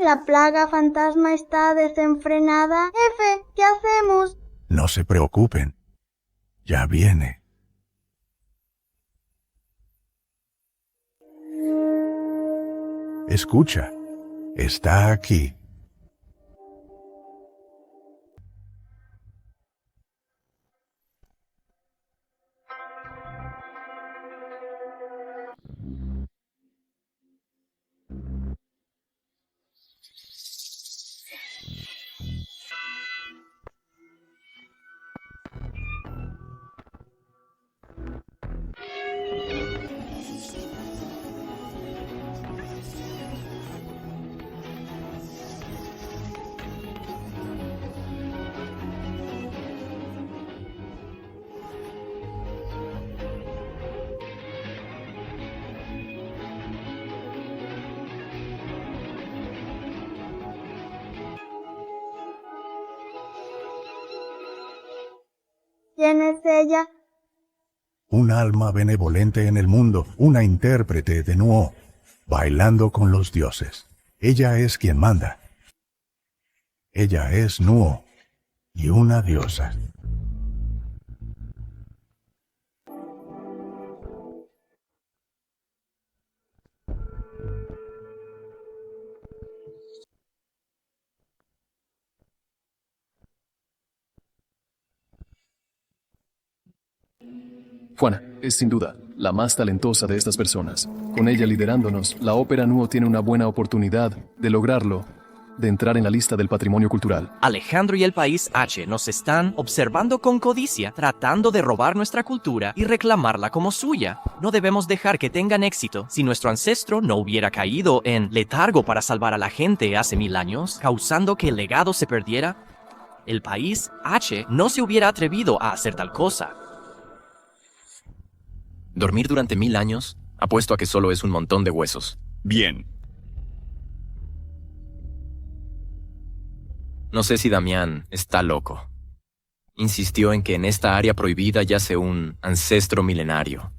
la plaga fantasma está desenfrenada. F, ¿qué hacemos? No se preocupen. Ya viene. Escucha, está aquí. ¿Quién es ella? Un alma benevolente en el mundo, una intérprete de Nuo, bailando con los dioses. Ella es quien manda. Ella es Nuo y una diosa. Juana es sin duda la más talentosa de estas personas. Con ella liderándonos, la Ópera Nuo tiene una buena oportunidad de lograrlo, de entrar en la lista del patrimonio cultural. Alejandro y el país H nos están observando con codicia, tratando de robar nuestra cultura y reclamarla como suya. No debemos dejar que tengan éxito. Si nuestro ancestro no hubiera caído en letargo para salvar a la gente hace 1000 años, causando que el legado se perdiera, el país H no se hubiera atrevido a hacer tal cosa. Dormir durante 1000 años, apuesto a que solo es un montón de huesos. Bien. No sé si Damián está loco. Insistió en que en esta área prohibida yace un ancestro milenario.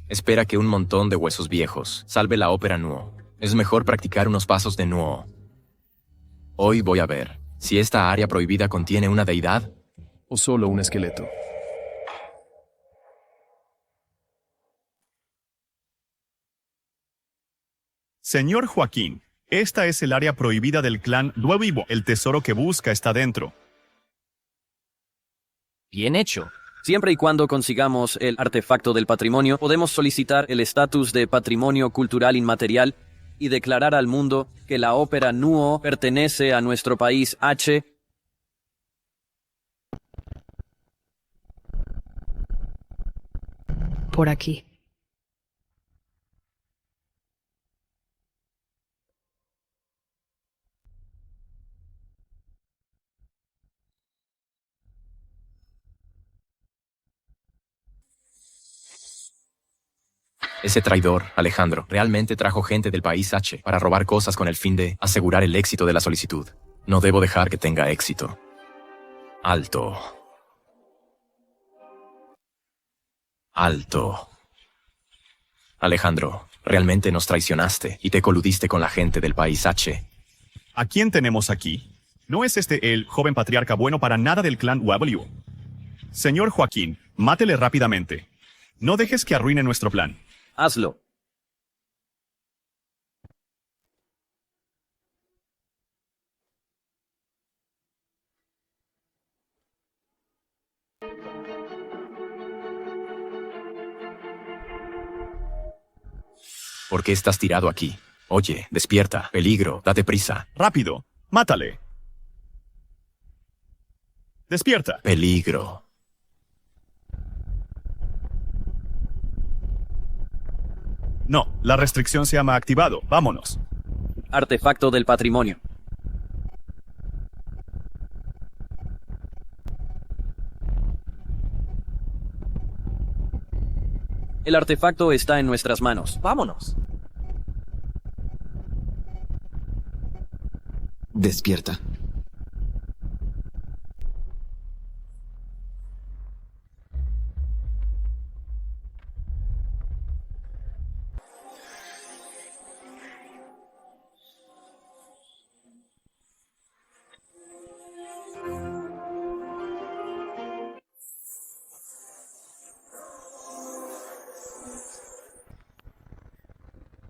Espera que un montón de huesos viejos salve la Ópera Nuo. Es mejor practicar unos pasos de Nuo. Hoy voy a ver si esta área prohibida contiene una deidad O solo un esqueleto. Señor Joaquín, esta es el área prohibida del clan Duevivo. El tesoro que busca está dentro. Bien hecho. Siempre y cuando consigamos el artefacto del patrimonio, podemos solicitar el estatus de patrimonio cultural inmaterial y declarar al mundo que la Ópera Nuo pertenece a nuestro país H. Por aquí. Ese traidor, Alejandro, realmente trajo gente del país H para robar cosas con el fin de asegurar el éxito de la solicitud. No debo dejar que tenga éxito. Alto. Alto. Alejandro, realmente nos traicionaste y te coludiste con la gente del país H. ¿A quién tenemos aquí? ¿No es este el joven patriarca bueno para nada del clan W? Señor Joaquín, mátele rápidamente. No dejes que arruine nuestro plan. Hazlo. ¿Por qué estás tirado aquí? Oye, despierta. Peligro, date prisa. Rápido, mátale. Despierta. Peligro. No, la restricción se llama activado. Vámonos. Artefacto del patrimonio. El artefacto está en nuestras manos. Vámonos. Despierta.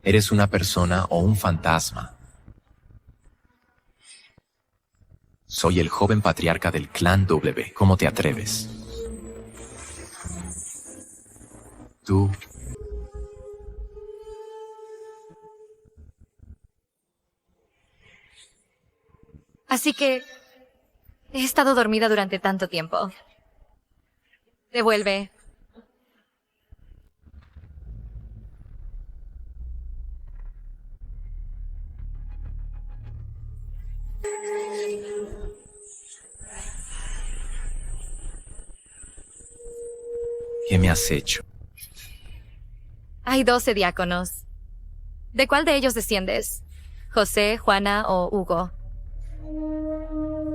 ¿Eres una persona o un fantasma? Soy el joven patriarca del clan W. ¿Cómo te atreves? Tú... Así que he estado dormida durante tanto tiempo. Devuelve. ¿Qué me has hecho? Hay 12 diáconos. ¿De cuál de ellos desciendes? ¿José, Juana o Hugo?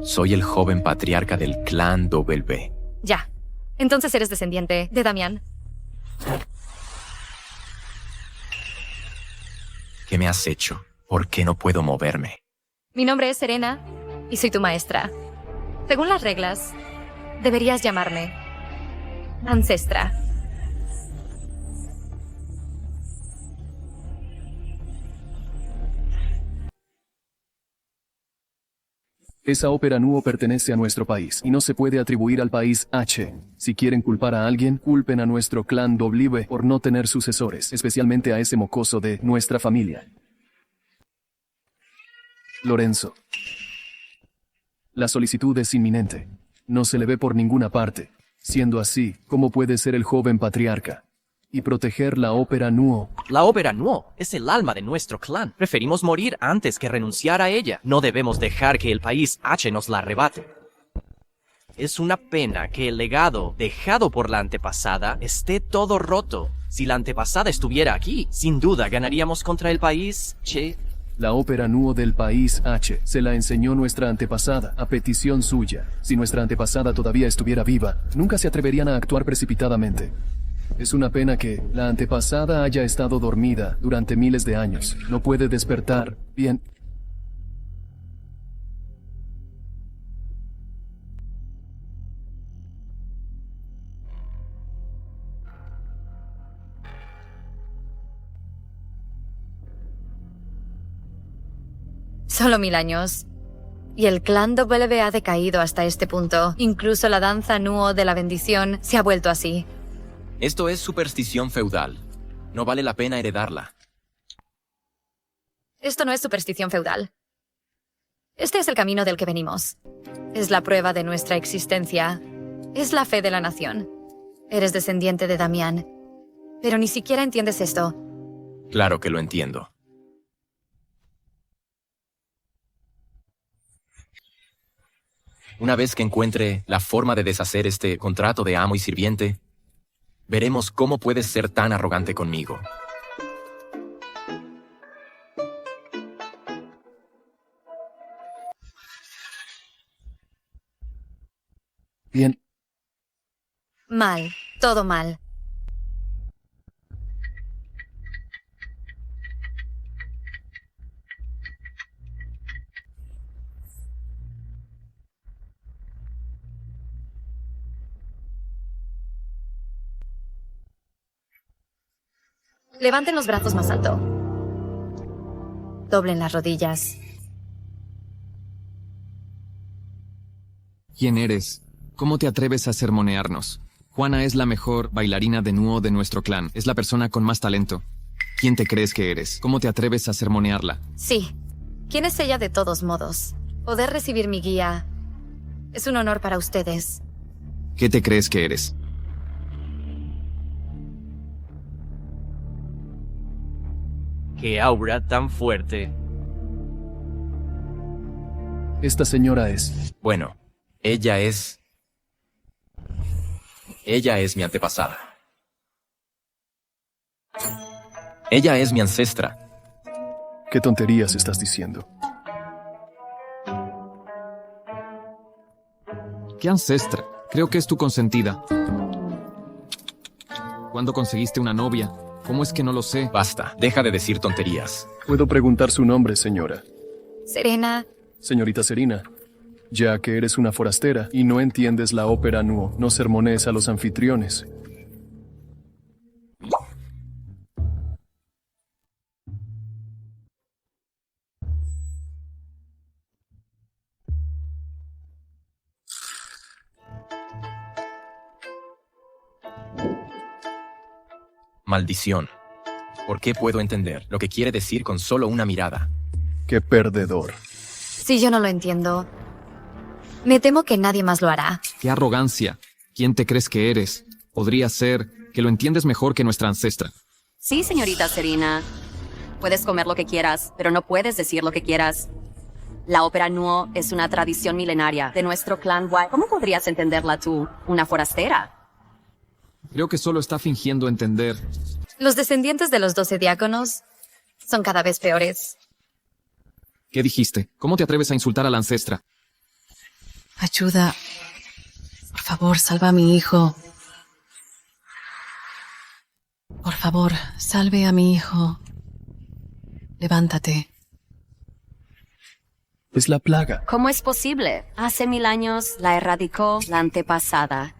Soy el joven patriarca del clan W. Ya. Entonces eres descendiente de Damián. ¿Qué me has hecho? ¿Por qué no puedo moverme? Mi nombre es Serena y soy tu maestra. Según las reglas, deberías llamarme Ancestra. Esa ópera Nuo pertenece a nuestro país y no se puede atribuir al país H. Si quieren culpar a alguien, culpen a nuestro clan W por no tener sucesores, especialmente a ese mocoso de nuestra familia. Lorenzo. La solicitud es inminente. No se le ve por ninguna parte. Siendo así, ¿cómo puede ser el joven patriarca y proteger la ópera Nuo? La ópera Nuo es el alma de nuestro clan. Preferimos morir antes que renunciar a ella. No debemos dejar que el país H nos la arrebate. Es una pena que el legado dejado por la antepasada esté todo roto. Si la antepasada estuviera aquí, sin duda ganaríamos contra el país Che. La ópera Nuo del país H se la enseñó nuestra antepasada, a petición suya. Si nuestra antepasada todavía estuviera viva, nunca se atreverían a actuar precipitadamente. Es una pena que la antepasada haya estado dormida durante miles de años. No puede despertar. Bien. Solo 1000 años. Y el clan W ha decaído hasta este punto. Incluso la danza Nuo de la bendición se ha vuelto así. Esto es superstición feudal. No vale la pena heredarla. Esto no es superstición feudal. Este es el camino del que venimos. Es la prueba de nuestra existencia. Es la fe de la nación. Eres descendiente de Damián. Pero ni siquiera entiendes esto. Claro que lo entiendo. Una vez que encuentre la forma de deshacer este contrato de amo y sirviente, veremos cómo puedes ser tan arrogante conmigo. Bien. Mal. Todo mal. Levanten los brazos más alto. Doblen las rodillas. ¿Quién eres? ¿Cómo te atreves a sermonearnos? Juana es la mejor bailarina de Nuo de nuestro clan. Es la persona con más talento. ¿Quién te crees que eres? ¿Cómo te atreves a sermonearla? Sí. ¿Quién es ella de todos modos? Poder recibir mi guía es un honor para ustedes. ¿Qué te crees que eres? ¡Qué aura tan fuerte! Esta señora es... Bueno, ella es mi antepasada. Ella es mi ancestra. ¿Qué tonterías estás diciendo? ¿Qué ancestra? Creo que es tu consentida. ¿Cuándo conseguiste una novia? ¿Cómo es que no lo sé? Basta, deja de decir tonterías. ¿Puedo preguntar su nombre, señora? Serena. Señorita Serena, ya que eres una forastera y no entiendes la ópera Nuo, no sermonees a los anfitriones. Maldición. ¿Por qué puedo entender lo que quiere decir con solo una mirada? ¡Qué perdedor! Si yo no lo entiendo, me temo que nadie más lo hará. ¡Qué arrogancia! ¿Quién te crees que eres? Podría ser que lo entiendes mejor que nuestra ancestra. Sí, señorita Serena. Puedes comer lo que quieras, pero no puedes decir lo que quieras. La ópera Nuo es una tradición milenaria de nuestro clan White. ¿Cómo podrías entenderla tú, una forastera? Creo que solo está fingiendo entender. Los descendientes de los 12 diáconos son cada vez peores. ¿Qué dijiste? ¿Cómo te atreves a insultar a la ancestra? Ayuda. Por favor, salva a mi hijo. Por favor, salve a mi hijo. Levántate. Es la plaga. ¿Cómo es posible? Hace 1000 años la erradicó la antepasada.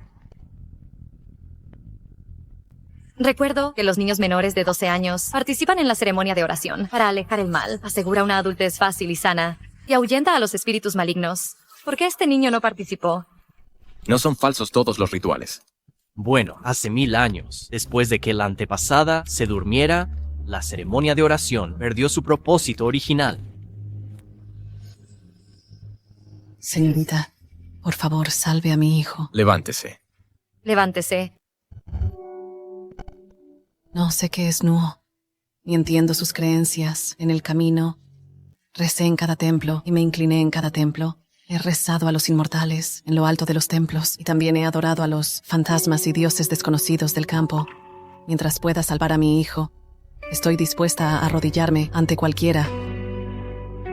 Recuerdo que los niños menores de 12 años participan en la ceremonia de oración para alejar el mal, asegura una adultez fácil y sana, y ahuyenta a los espíritus malignos. ¿Por qué este niño no participó? No son falsos todos los rituales. Bueno, hace 1000 años, después de que la antepasada se durmiera, la ceremonia de oración perdió su propósito original. Señorita, por favor, salve a mi hijo. Levántese. Levántese. No sé qué es Nuo, ni entiendo sus creencias. En el camino, recé en cada templo y me incliné en cada templo. He rezado a los inmortales en lo alto de los templos y también he adorado a los fantasmas y dioses desconocidos del campo. Mientras pueda salvar a mi hijo, estoy dispuesta a arrodillarme ante cualquiera.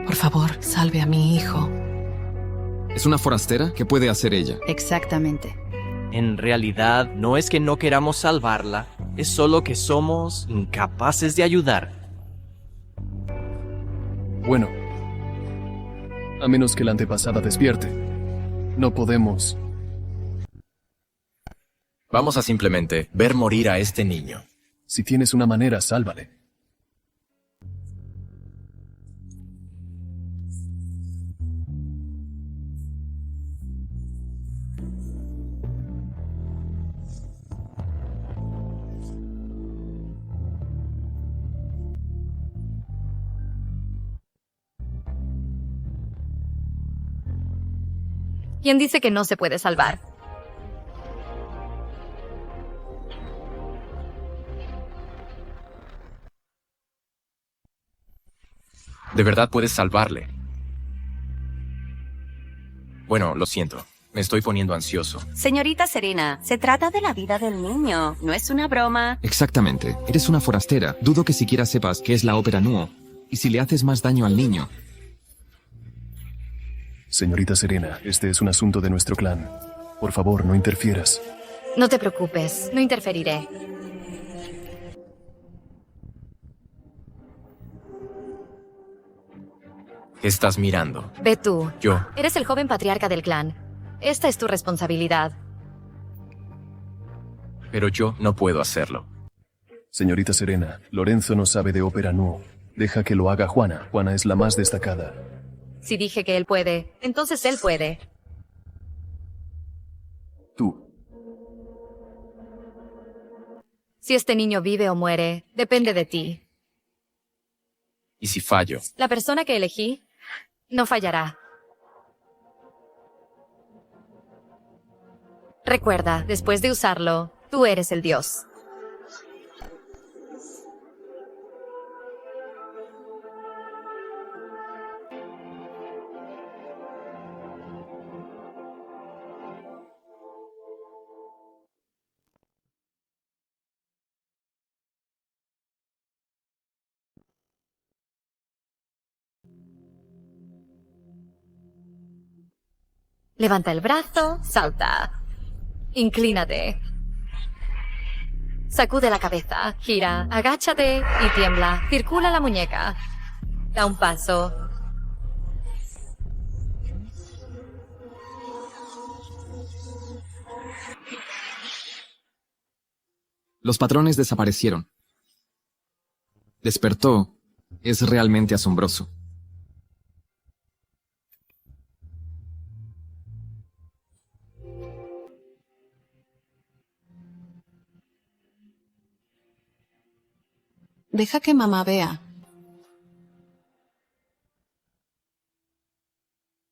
Por favor, salve a mi hijo. ¿Es una forastera? ¿Qué puede hacer ella? Exactamente. En realidad, no es que no queramos salvarla, es solo que somos incapaces de ayudar. Bueno, a menos que la antepasada despierte. No podemos. Vamos a simplemente ver morir a este niño. Si tienes una manera, sálvale. ¿Quién dice que no se puede salvar? De verdad puedes salvarle. Bueno, lo siento. Me estoy poniendo ansioso. Señorita Serena, se trata de la vida del niño. No es una broma. Exactamente. Eres una forastera. Dudo que siquiera sepas qué es la ópera Nuo. Y si le haces más daño al niño. Señorita Serena, este es un asunto de nuestro clan. Por favor, no interfieras. No te preocupes, no interferiré. ¿Qué estás mirando? Ve tú. Yo. Eres el joven patriarca del clan. Esta es tu responsabilidad. Pero yo no puedo hacerlo. Señorita Serena, Lorenzo no sabe de ópera Nuo. Deja que lo haga Juana. Juana es la más destacada. Si dije que él puede, entonces él puede. Tú. Si este niño vive o muere, depende de ti. ¿Y si fallo? La persona que elegí no fallará. Recuerda, después de usarlo, tú eres el dios. Levanta el brazo, salta. Inclínate. Sacude la cabeza, gira, agáchate y tiembla. Circula la muñeca. Da un paso. Los patrones desaparecieron. Despertó. Es realmente asombroso. Deja que mamá vea.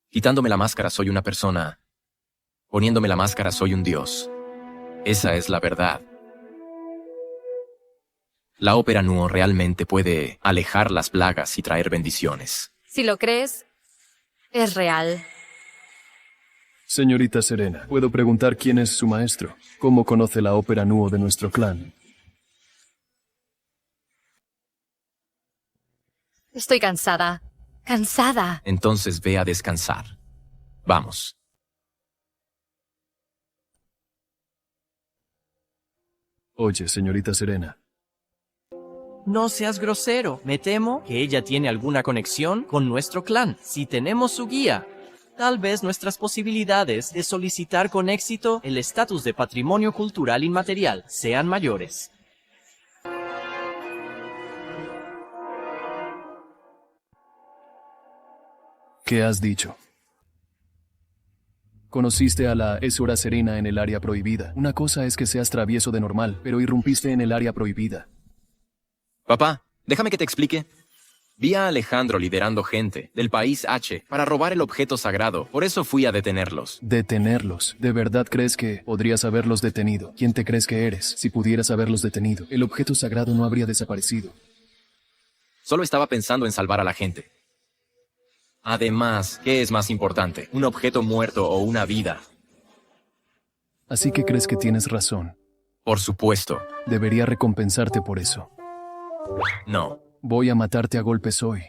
Quitándome la máscara soy una persona. Poniéndome la máscara soy un dios. Esa es la verdad. La ópera Nuo realmente puede alejar las plagas y traer bendiciones. Si lo crees, es real. Señorita Serena, ¿puedo preguntar quién es su maestro? ¿Cómo conoce la ópera Nuo de nuestro clan? Estoy cansada. Cansada. Entonces ve a descansar. Vamos. Oye, señorita Serena. No seas grosero. Me temo que ella tiene alguna conexión con nuestro clan. Si tenemos su guía, tal vez nuestras posibilidades de solicitar con éxito el estatus de patrimonio cultural inmaterial sean mayores. ¿Qué has dicho? Conociste a la Esura Serena en el área prohibida. Una cosa es que seas travieso de normal, pero irrumpiste en el área prohibida. Papá, déjame que te explique. Vi a Alejandro liderando gente del país H para robar el objeto sagrado. Por eso fui a detenerlos. Detenerlos. ¿De verdad crees que podrías haberlos detenido? ¿Quién te crees que eres? Si pudieras haberlos detenido, el objeto sagrado no habría desaparecido. Solo estaba pensando en salvar a la gente. Además, ¿qué es más importante? ¿Un objeto muerto o una vida? Así que crees que tienes razón. Por supuesto. Debería recompensarte por eso. No. Voy a matarte a golpes hoy,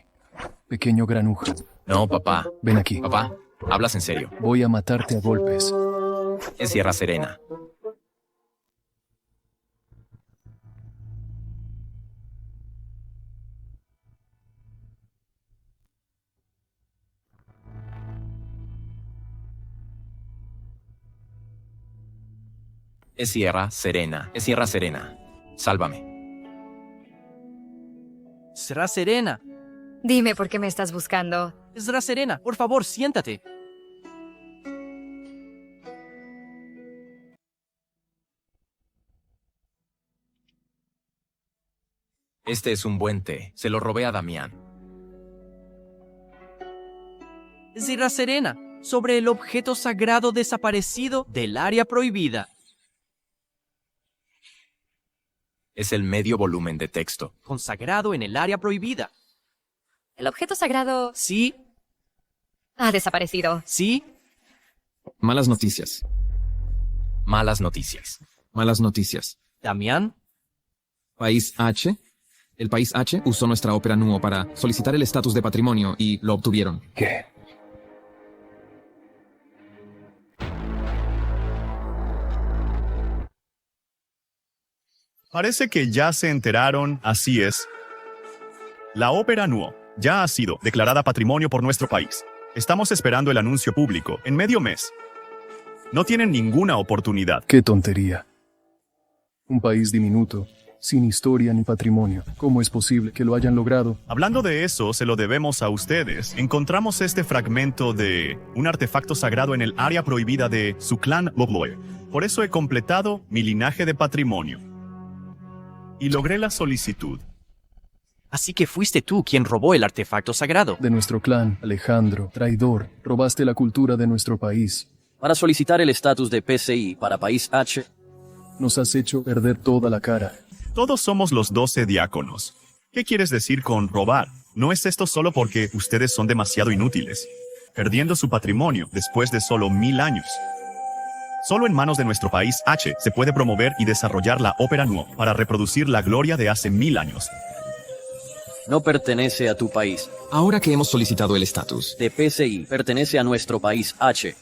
pequeño granuja. No, papá. Ven aquí. Papá, ¿hablas en serio? Voy a matarte a golpes. En Sierra Serena. Es Sierra Serena. Es Sierra Serena. Sálvame. Será Serena. Dime por qué me estás buscando. Será Serena. Por favor, siéntate. Este es un buen té. Se lo robé a Damián. Será Serena. Sobre el objeto sagrado desaparecido del área prohibida. Es el medio volumen de texto. Consagrado en el área prohibida. El objeto sagrado Sí, ha desaparecido. sí. Malas noticias. Malas noticias. Malas noticias. Damián, País H. El país H usó nuestra ópera Nuo para solicitar el estatus de patrimonio y lo obtuvieron. ¿Qué? Parece que ya se enteraron, así es. La ópera Nuo ya ha sido declarada patrimonio por nuestro país. Estamos esperando el anuncio público en medio mes. No tienen ninguna oportunidad. ¡Qué tontería! Un país diminuto, sin historia ni patrimonio. ¿Cómo es posible que lo hayan logrado? Hablando de eso, se lo debemos a ustedes. Encontramos este fragmento de un artefacto sagrado en el área prohibida de su clan Bobloy. Por eso he completado mi linaje de patrimonio. Y logré la solicitud. así que fuiste tú quien robó el artefacto sagrado. De nuestro clan, Alejandro, traidor, robaste la cultura de nuestro país. Para solicitar el estatus de PCI para país H, Nos has hecho perder toda la cara. Todos somos los 12 diáconos. ¿Qué quieres decir con robar? No es esto solo porque ustedes son demasiado inútiles, perdiendo su patrimonio después de solo 1000 años. Solo en manos de nuestro país H se puede promover y desarrollar la ópera Nuo para reproducir la gloria de hace 1000 años. no pertenece a tu país. Ahora que hemos solicitado el estatus, De PCI pertenece a nuestro país H.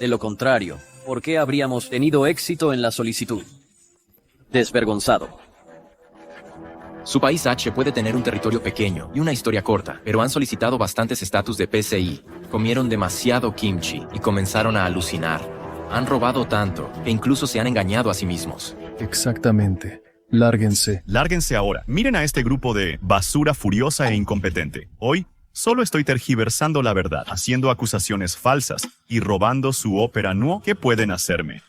De lo contrario, ¿por qué habríamos tenido éxito en la solicitud? Desvergonzado. Su país H puede tener un territorio pequeño y una historia corta, pero han solicitado bastantes estatus de PCI. Comieron demasiado kimchi y comenzaron a alucinar. Han robado tanto que incluso se han engañado a sí mismos. Exactamente. Lárguense. Lárguense ahora. Miren a este grupo de basura furiosa e incompetente. Hoy solo estoy tergiversando la verdad, haciendo acusaciones falsas y robando su ópera Nuo. ¿Qué pueden hacerme?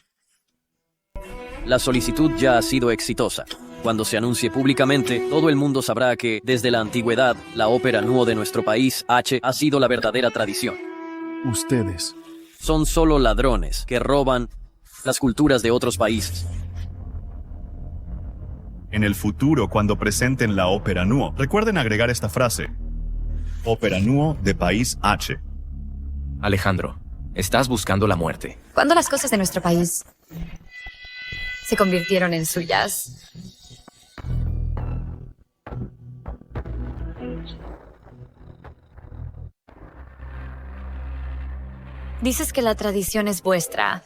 La solicitud ya ha sido exitosa. Cuando se anuncie públicamente, todo el mundo sabrá que, desde la antigüedad, la ópera Nuo de nuestro país, H, ha sido la verdadera tradición. Ustedes. Son solo ladrones que roban las culturas de otros países. En el futuro, cuando presenten la ópera Nuo, recuerden agregar esta frase. Ópera Nuo de país H. Alejandro, estás buscando la muerte. Cuando las cosas de nuestro país se convirtieron en suyas, dices que la tradición es vuestra.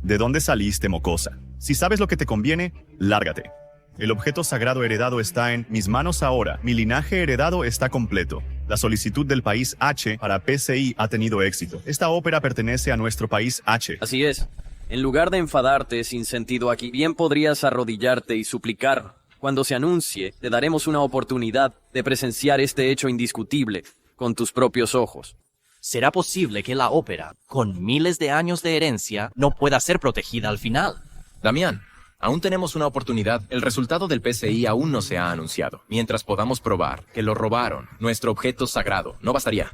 ¿De dónde saliste, mocosa? Si sabes lo que te conviene, lárgate. El objeto sagrado heredado está en mis manos ahora. Mi linaje heredado está completo. La solicitud del país H para PCI ha tenido éxito. Esta ópera pertenece a nuestro país H. Así es. En lugar de enfadarte sin sentido aquí, bien podrías arrodillarte y suplicar. Cuando se anuncie, te daremos una oportunidad de presenciar este hecho indiscutible con tus propios ojos. ¿Será posible que la ópera, con miles de años de herencia, no pueda ser protegida al final? Damián, aún tenemos una oportunidad. El resultado del PCI aún no se ha anunciado. Mientras podamos probar que lo robaron, nuestro objeto sagrado, no bastaría.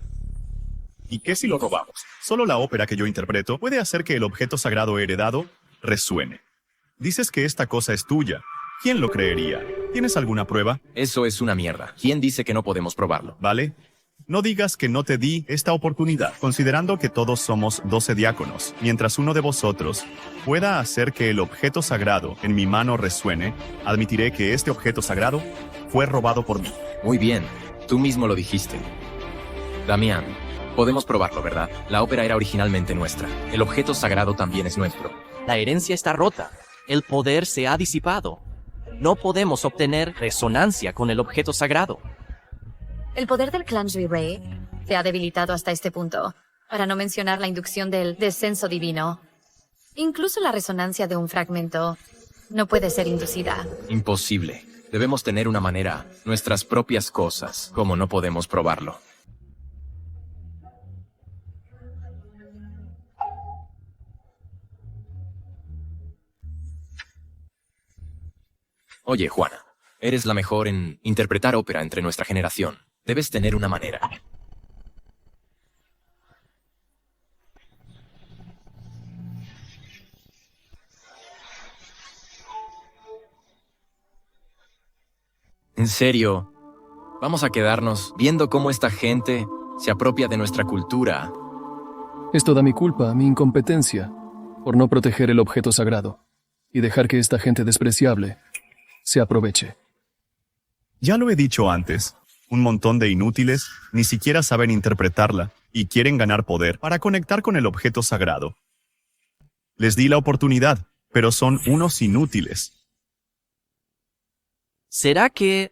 ¿Y qué si lo robamos? Solo la ópera que yo interpreto puede hacer que el objeto sagrado heredado resuene. Dices que esta cosa es tuya. ¿Quién lo creería? ¿Tienes alguna prueba? Eso es una mierda. ¿Quién dice que no podemos probarlo? ¿Vale? No digas que no te di esta oportunidad, considerando que todos somos 12 diáconos. Mientras uno de vosotros pueda hacer que el objeto sagrado en mi mano resuene, admitiré que este objeto sagrado fue robado por mí. Muy bien, tú mismo lo dijiste. Damián, podemos probarlo, ¿verdad? La ópera era originalmente nuestra. El objeto sagrado también es nuestro. La herencia está rota. El poder se ha disipado. No podemos obtener resonancia con el objeto sagrado. El poder del clan Zhui Rei se ha debilitado hasta este punto, para no mencionar la inducción del descenso divino. Incluso la resonancia de un fragmento no puede ser inducida. Imposible. Debemos tener una manera, nuestras propias cosas, como no podemos probarlo. Oye, Juana, eres la mejor en interpretar ópera entre nuestra generación. Debes tener una manera. En serio, vamos a quedarnos viendo cómo esta gente se apropia de nuestra cultura. Es toda mi culpa, mi incompetencia, por no proteger el objeto sagrado y dejar que esta gente despreciable se aproveche. Ya lo he dicho antes. Un montón de inútiles ni siquiera saben interpretarla y quieren ganar poder para conectar con el objeto sagrado. Les di la oportunidad, pero son unos inútiles. ¿Será que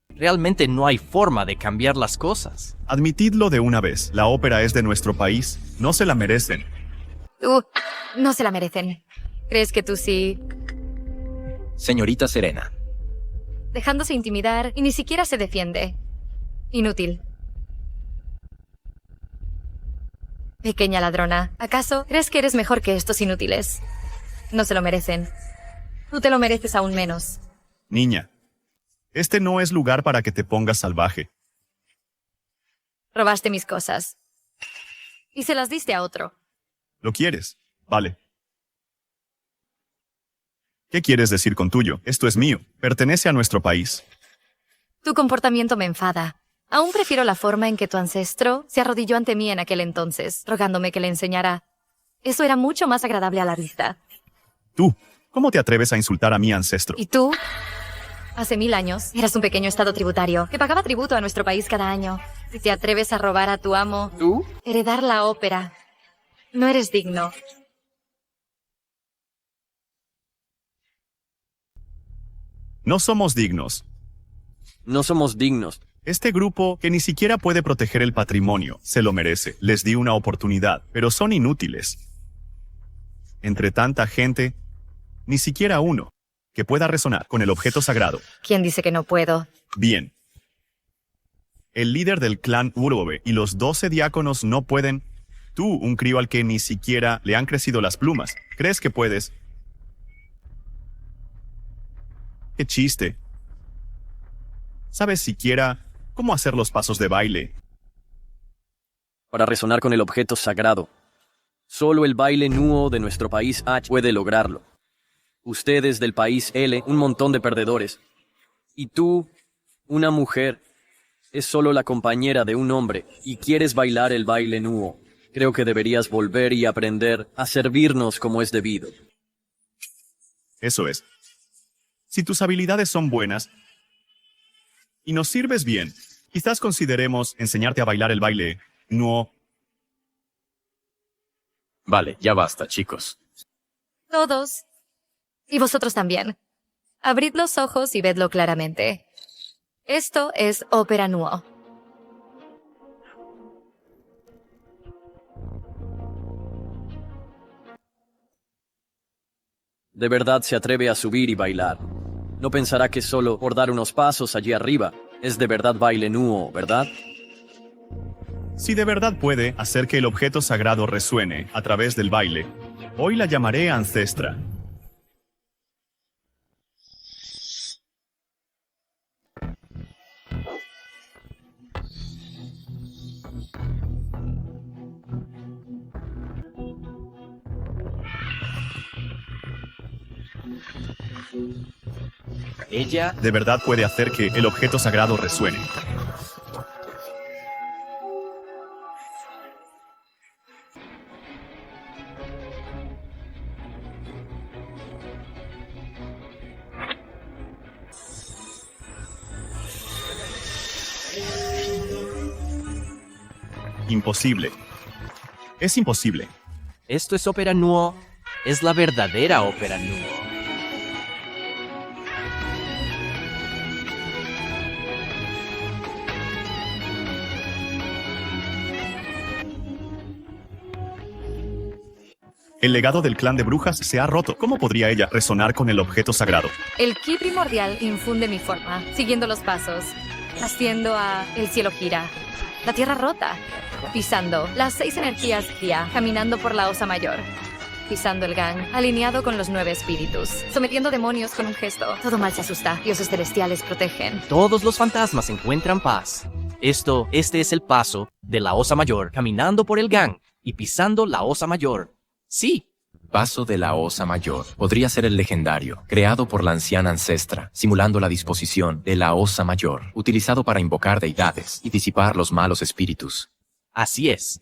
realmente no hay forma de cambiar las cosas? Admitidlo de una vez, la ópera es de nuestro país, no se la merecen. No se la merecen. ¿Crees que tú sí? Señorita Serena. Dejándose intimidar y ni siquiera se defiende. Inútil. Pequeña ladrona, ¿acaso crees que eres mejor que estos inútiles? No se lo merecen. Tú te lo mereces aún menos. Niña, este no es lugar para que te pongas salvaje. Robaste mis cosas. Y se las diste a otro. ¿Lo quieres? Vale. ¿Qué quieres decir con tuyo? Esto es mío. Pertenece a nuestro país. Tu comportamiento me enfada. Aún prefiero la forma en que tu ancestro se arrodilló ante mí en aquel entonces, rogándome que le enseñara. Eso era mucho más agradable a la vista. Tú, ¿cómo te atreves a insultar a mi ancestro? ¿Y tú? Hace 1000 años, eras un pequeño estado tributario que pagaba tributo a nuestro país cada año. Si te atreves a robar a tu amo, ¿Tú? heredar la ópera, no eres digno. No somos dignos. No somos dignos. Este grupo, que ni siquiera puede proteger el patrimonio, se lo merece. Les di una oportunidad, pero son inútiles. Entre tanta gente, ni siquiera uno que pueda resonar con el objeto sagrado. ¿Quién dice que no puedo? Bien. El líder del clan Urobe y los 12 diáconos no pueden. Tú, un crío al que ni siquiera le han crecido las plumas, ¿crees que puedes? ¡Qué chiste! ¿Sabes siquiera cómo hacer los pasos de baile? Para resonar con el objeto sagrado. Solo el baile Nuo de nuestro país H puede lograrlo. Ustedes del país L, un montón de perdedores. Y tú, una mujer, es solo la compañera de un hombre y quieres bailar el baile Nuo. Creo que deberías volver y aprender a servirnos como es debido. Eso es. Si tus habilidades son buenas y nos sirves bien, quizás consideremos enseñarte a bailar el baile Nuo. Vale, ya basta, chicos. Todos. Y vosotros también. Abrid los ojos y vedlo claramente. Esto es ópera Nuo. De verdad se atreve a subir y bailar. No pensará que solo por dar unos pasos allí arriba es de verdad baile Nuo, ¿verdad? Si de verdad puede hacer que el objeto sagrado resuene a través del baile, hoy la llamaré Ancestra. Ella De verdad puede hacer que el objeto sagrado resuene. Imposible. Es imposible. Esto es ópera Nuo. Es la verdadera ópera Nuo. El legado del clan de brujas se ha roto. ¿Cómo podría ella resonar con el objeto sagrado? El ki primordial infunde mi forma, siguiendo los pasos, haciendo a el cielo gira, la tierra rota, pisando las 6 energías Gia, caminando por la osa mayor, pisando el gang, alineado con los 9 espíritus, sometiendo demonios con un gesto. Todo mal se asusta, dioses celestiales protegen. Todos los fantasmas encuentran paz. Este es el paso de la osa mayor, caminando por el gang y pisando la osa mayor. Sí. Paso de la Osa Mayor podría ser el legendario, creado por la anciana Ancestra, simulando la disposición de la Osa Mayor, utilizado para invocar deidades y disipar los malos espíritus. Así es.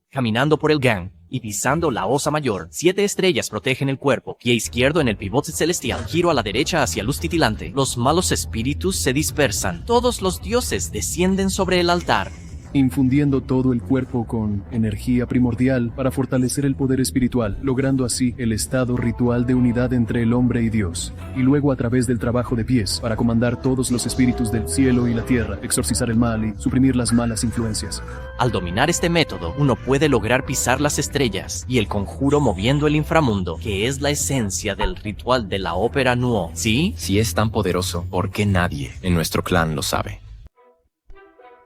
Caminando por el gang y pisando la osa mayor, 7 estrellas protegen el cuerpo, pie izquierdo en el pivote celestial, giro a la derecha hacia luz titilante. Los malos espíritus se dispersan. Todos los dioses descienden sobre el altar, infundiendo todo el cuerpo con energía primordial para fortalecer el poder espiritual, logrando así el estado ritual de unidad entre el hombre y Dios, y luego a través del trabajo de pies para comandar todos los espíritus del cielo y la tierra, exorcizar el mal y suprimir las malas influencias. Al dominar este método, uno puede lograr pisar las estrellas y el conjuro moviendo el inframundo, que es la esencia del ritual de la ópera Nuo, ¿sí? Si es tan poderoso, ¿por qué nadie en nuestro clan lo sabe?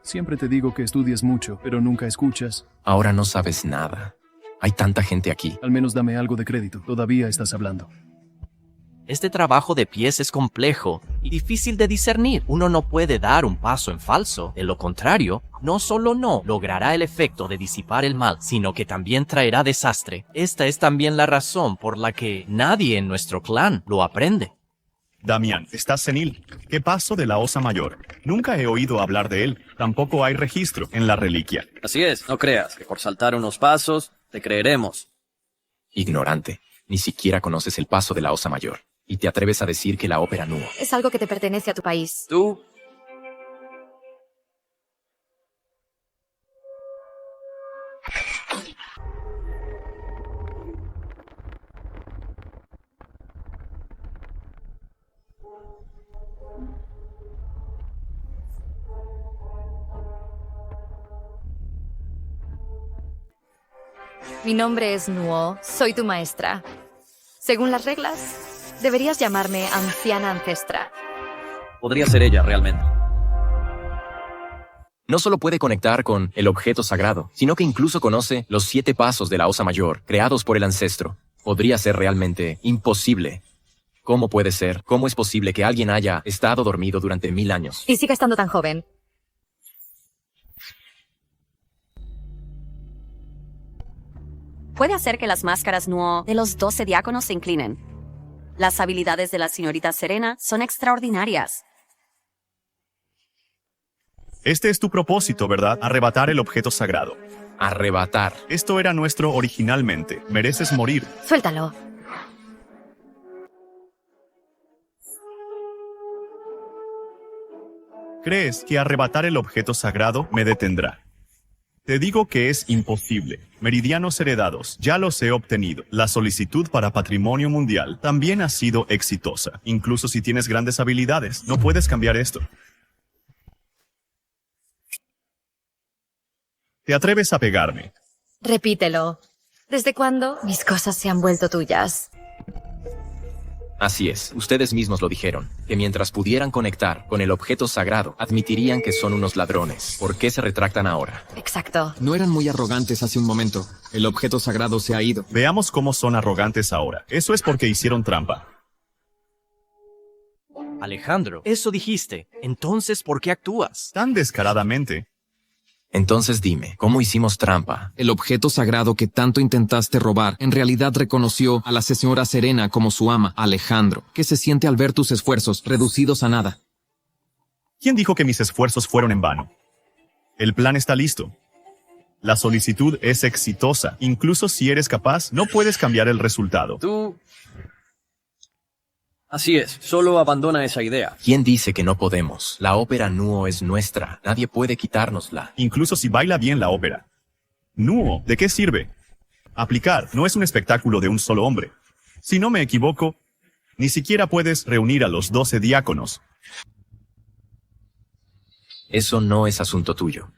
Siempre te digo que estudias mucho, pero nunca escuchas. Ahora no sabes nada. Hay tanta gente aquí. Al menos dame algo de crédito. Todavía estás hablando. Este trabajo de pies es complejo y difícil de discernir. Uno no puede dar un paso en falso. De lo contrario, no solo no logrará el efecto de disipar el mal, sino que también traerá desastre. Esta es también la razón por la que nadie en nuestro clan lo aprende. Damián, estás senil. ¿Qué pasó de la Osa Mayor? Nunca he oído hablar de él. Tampoco hay registro en la reliquia. Así es, no creas que por saltar unos pasos te creeremos. Ignorante. Ni siquiera conoces el paso de la Osa Mayor. Y te atreves a decir que la ópera Nuo. Es algo que te pertenece a tu país. Tú. Mi nombre es Nuo, soy tu maestra. Según las reglas, deberías llamarme Anciana Ancestra. Podría ser ella realmente. No solo puede conectar con el objeto sagrado, sino que incluso conoce los 7 pasos de la Osa Mayor, creados por el ancestro. Podría ser realmente imposible. ¿Cómo puede ser? ¿Cómo es posible que alguien haya estado dormido durante 1000 años? Y siga estando tan joven. Puede hacer que las máscaras Nuo de los 12 diáconos se inclinen. Las habilidades de la señorita Serena son extraordinarias. Este es tu propósito, ¿verdad? Arrebatar el objeto sagrado. Arrebatar. Esto era nuestro originalmente. Mereces morir. Suéltalo. ¿Crees que arrebatar el objeto sagrado me detendrá? Te digo que es imposible. Meridianos heredados, ya los he obtenido. La solicitud para patrimonio mundial también ha sido exitosa. Incluso si tienes grandes habilidades, no puedes cambiar esto. ¿Te atreves a pegarme? Repítelo. ¿Desde cuándo mis cosas se han vuelto tuyas? Así es, ustedes mismos lo dijeron, que mientras pudieran conectar con el objeto sagrado, admitirían que son unos ladrones. ¿Por qué se retractan ahora? Exacto. No eran muy arrogantes hace un momento. El objeto sagrado se ha ido. Veamos cómo son arrogantes ahora. Eso es porque hicieron trampa. Alejandro, eso dijiste. Entonces, ¿por qué actúas? Tan descaradamente. Entonces dime, ¿cómo hicimos trampa? El objeto sagrado que tanto intentaste robar en realidad reconoció a la señora Serena como su ama, Alejandro. ¿Qué se siente al ver tus esfuerzos reducidos a nada? ¿Quién dijo que mis esfuerzos fueron en vano? El plan está listo. La solicitud es exitosa. Incluso si eres capaz, no puedes cambiar el resultado. Tú... Así es, solo abandona esa idea. ¿Quién dice que no podemos? La ópera Nuo es nuestra. Nadie puede quitárnosla. Incluso si baila bien la ópera. Nuo, ¿de qué sirve? Aplicar no es un espectáculo de un solo hombre. Si no me equivoco, ni siquiera puedes reunir a los 12 diáconos. Eso no es asunto tuyo.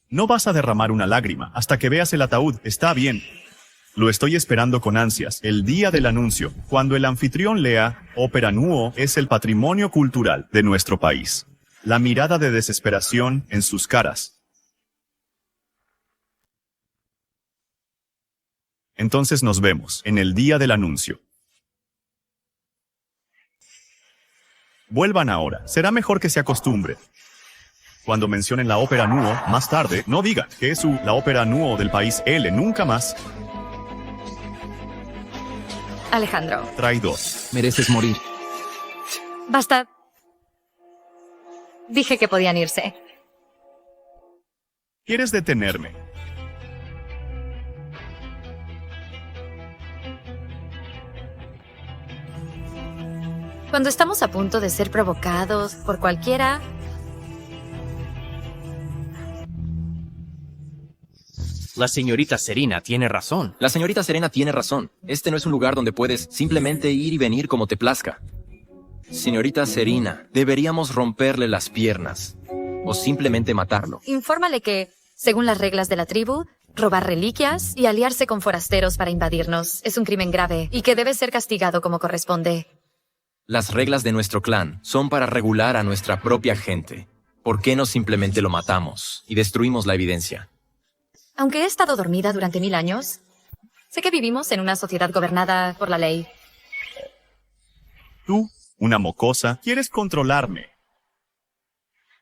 No vas a derramar una lágrima hasta que veas el ataúd. Está bien. Lo estoy esperando con ansias, el día del anuncio, cuando el anfitrión lea, Ópera Nuo es el patrimonio cultural de nuestro país. La mirada de desesperación en sus caras. Entonces nos vemos en el día del anuncio. Vuelvan ahora, será mejor que se acostumbre. Cuando mencionen la Ópera Nuo, más tarde, no digan que es la Ópera Nuo del país L, nunca más. Alejandro. Traidor. Mereces morir. Basta. Dije que podían irse. ¿Quieres detenerme? Cuando estamos a punto de ser provocados por cualquiera... La señorita Serena tiene razón. La señorita Serena tiene razón. Este no es un lugar donde puedes simplemente ir y venir como te plazca. Señorita Serena, deberíamos romperle las piernas. O simplemente matarlo. Infórmale que, según las reglas de la tribu, robar reliquias y aliarse con forasteros para invadirnos es un crimen grave y que debe ser castigado como corresponde. Las reglas de nuestro clan son para regular a nuestra propia gente. ¿Por qué no simplemente lo matamos y destruimos la evidencia? Aunque he estado dormida durante 1000 años, sé que vivimos en una sociedad gobernada por la ley. Tú, una mocosa, quieres controlarme.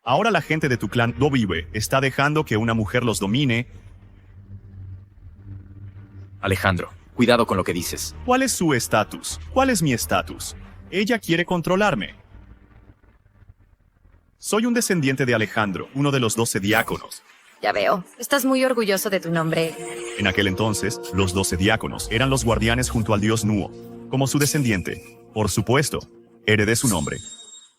Ahora la gente de tu clan no vive, está dejando que una mujer los domine. Alejandro, cuidado con lo que dices. ¿Cuál es su estatus? ¿Cuál es mi estatus? Ella quiere controlarme. Soy un descendiente de Alejandro, uno de los 12 diáconos. Ya veo, estás muy orgulloso de tu nombre. En aquel entonces, los 12 diáconos eran los guardianes junto al dios Nuo. Como su descendiente, por supuesto, heredé su nombre.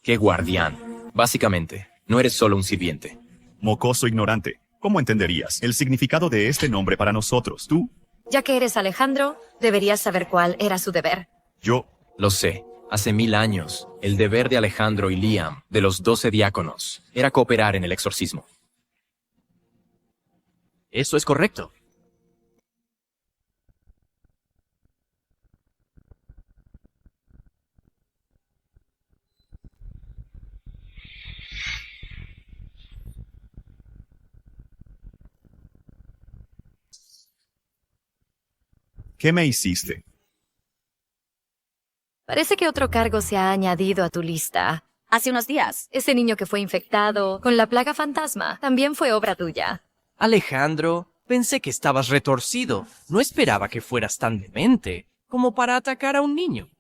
¿Qué guardián? Básicamente, no eres solo un sirviente. Mocoso ignorante, ¿cómo entenderías el significado de este nombre para nosotros? Tú, Ya que eres Alejandro, deberías saber cuál era su deber. yo, Lo sé. Hace 1000 años, el deber de Alejandro y Liam, de los 12 diáconos, era cooperar en el exorcismo. Eso es correcto. ¿qué me hiciste? Parece que otro cargo se ha añadido a tu lista. Hace unos días. Ese niño que fue infectado con la plaga fantasma también fue obra tuya. Alejandro, pensé que estabas retorcido. No esperaba que fueras tan demente como para atacar a un niño.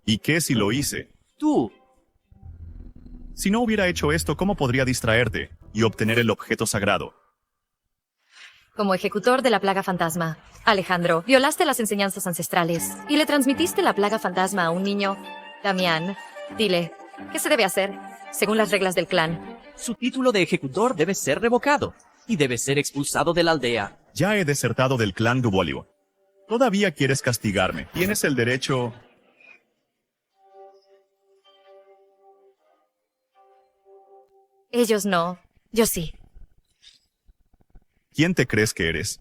¿Y qué si lo hice? Tú, Si no hubiera hecho esto, ¿cómo podría distraerte y obtener el objeto sagrado? como ejecutor de la plaga fantasma, Alejandro, violaste las enseñanzas ancestrales y le transmitiste la plaga fantasma a un niño. Damián, dile, ¿qué se debe hacer según las reglas del clan? su título de ejecutor debe ser revocado y debe ser expulsado de la aldea. Ya he desertado del clan Dubolio. Todavía quieres castigarme. Tienes el derecho... Ellos no, yo sí. ¿Quién te crees que eres?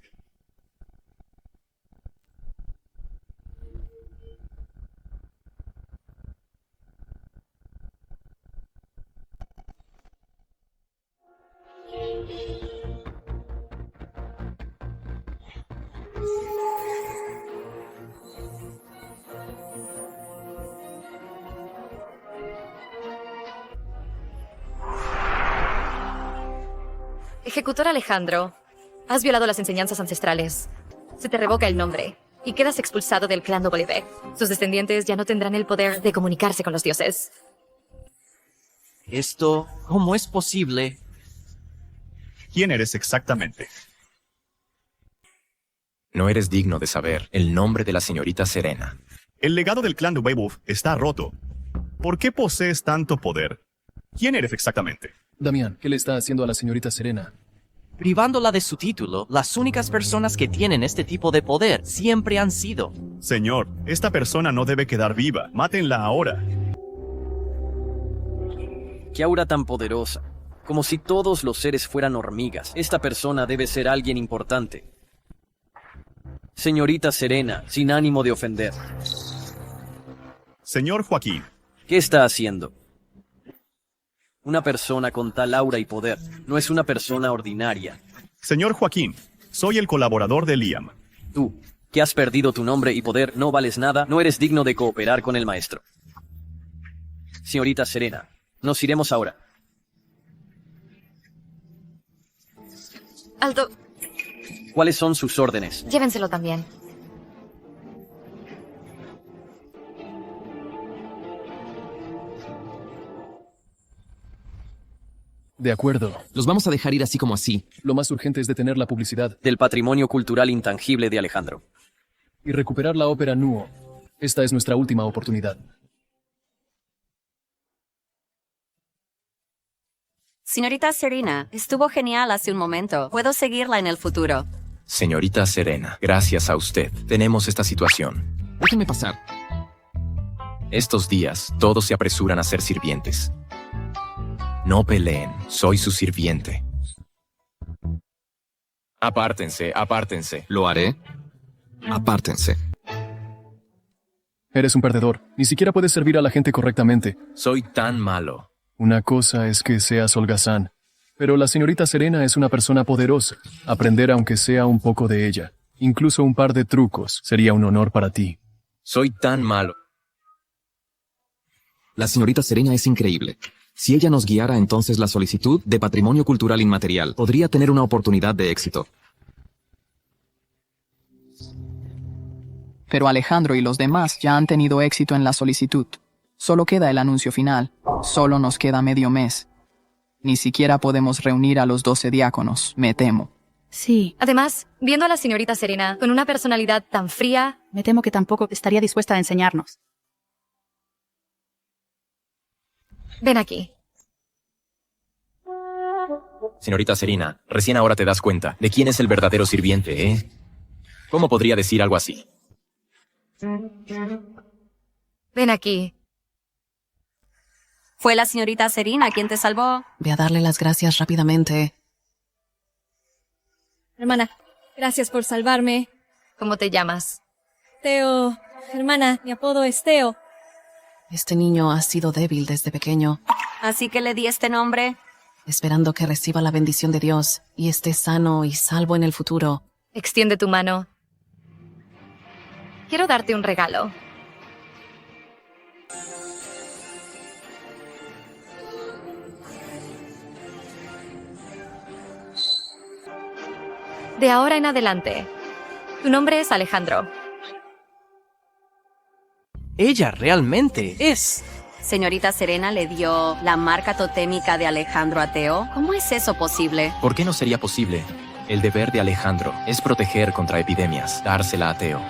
Ejecutor Alejandro, has violado las enseñanzas ancestrales. Se te revoca el nombre y quedas expulsado del clan W. Sus descendientes ya no tendrán el poder de comunicarse con los dioses. ¿Esto cómo es posible? ¿Quién eres exactamente? No eres digno de saber el nombre de la señorita Serena. El legado del clan de Beowulf está roto. ¿Por qué posees tanto poder? ¿Quién eres exactamente? Damián, ¿qué le está haciendo a la señorita Serena? Privándola de su título, las únicas personas que tienen este tipo de poder siempre han sido. Señor, esta persona no debe quedar viva. Mátenla ahora. ¡Qué aura tan poderosa! Como si todos los seres fueran hormigas. Esta persona debe ser alguien importante. Señorita Serena, sin ánimo de ofender. Señor Joaquín, ¿Qué está haciendo? Una persona con tal aura y poder no es una persona ordinaria. señor Joaquín, soy el colaborador de Liam. Tú, que has perdido tu nombre y poder, no vales nada, no eres digno de cooperar con el maestro. Señorita Serena, nos iremos ahora. Alto, ¿Cuáles son sus órdenes? llévenselo también. De acuerdo. Los vamos a dejar ir así como así. Lo más urgente es detener la publicidad Del patrimonio cultural intangible de Alejandro. y recuperar la ópera Nuo. Esta es nuestra última oportunidad. Señorita Serena, estuvo genial hace un momento. Puedo seguirla en el futuro. Señorita Serena, gracias a usted, tenemos esta situación. Déjenme pasar. Estos días, todos se apresuran a ser sirvientes. No peleen, soy su sirviente. Apártense, apártense. Lo haré. Apártense. Eres un perdedor. Ni siquiera puedes servir a la gente correctamente. Soy tan malo. Una cosa es que seas holgazán, pero la señorita Serena es una persona poderosa. Aprender aunque sea un poco de ella, incluso un par de trucos, sería un honor para ti. Soy tan malo. La señorita Serena es increíble. Si ella nos guiara entonces la solicitud de patrimonio cultural inmaterial, podría tener una oportunidad de éxito. Pero Alejandro y los demás ya han tenido éxito en la solicitud. Solo queda el anuncio final. Solo nos queda medio mes. Ni siquiera podemos reunir a los 12 diáconos, me temo. Sí. Además, viendo a la señorita Serena con una personalidad tan fría, Me temo que tampoco estaría dispuesta a enseñarnos. ven aquí. Señorita Serena, recién ahora te das cuenta de quién es el verdadero sirviente, ¿eh? ¿Cómo podría decir algo así? Ven aquí. Fue la señorita Serena quien te salvó. Ve a darle las gracias rápidamente. Hermana, gracias por salvarme. ¿Cómo te llamas? Teo. Hermana, mi apodo es Teo. Este niño ha sido débil desde pequeño, Así que le di este nombre. esperando que reciba la bendición de Dios y esté sano y salvo en el futuro. Extiende tu mano. quiero darte un regalo. De ahora en adelante, tu nombre es Alejandro. Ella realmente es. Señorita Serena le dio la marca totémica de Alejandro a Teo. ¿Cómo es eso posible? ¿Por qué no sería posible? El deber de Alejandro es proteger contra epidemias, dársela a Teo.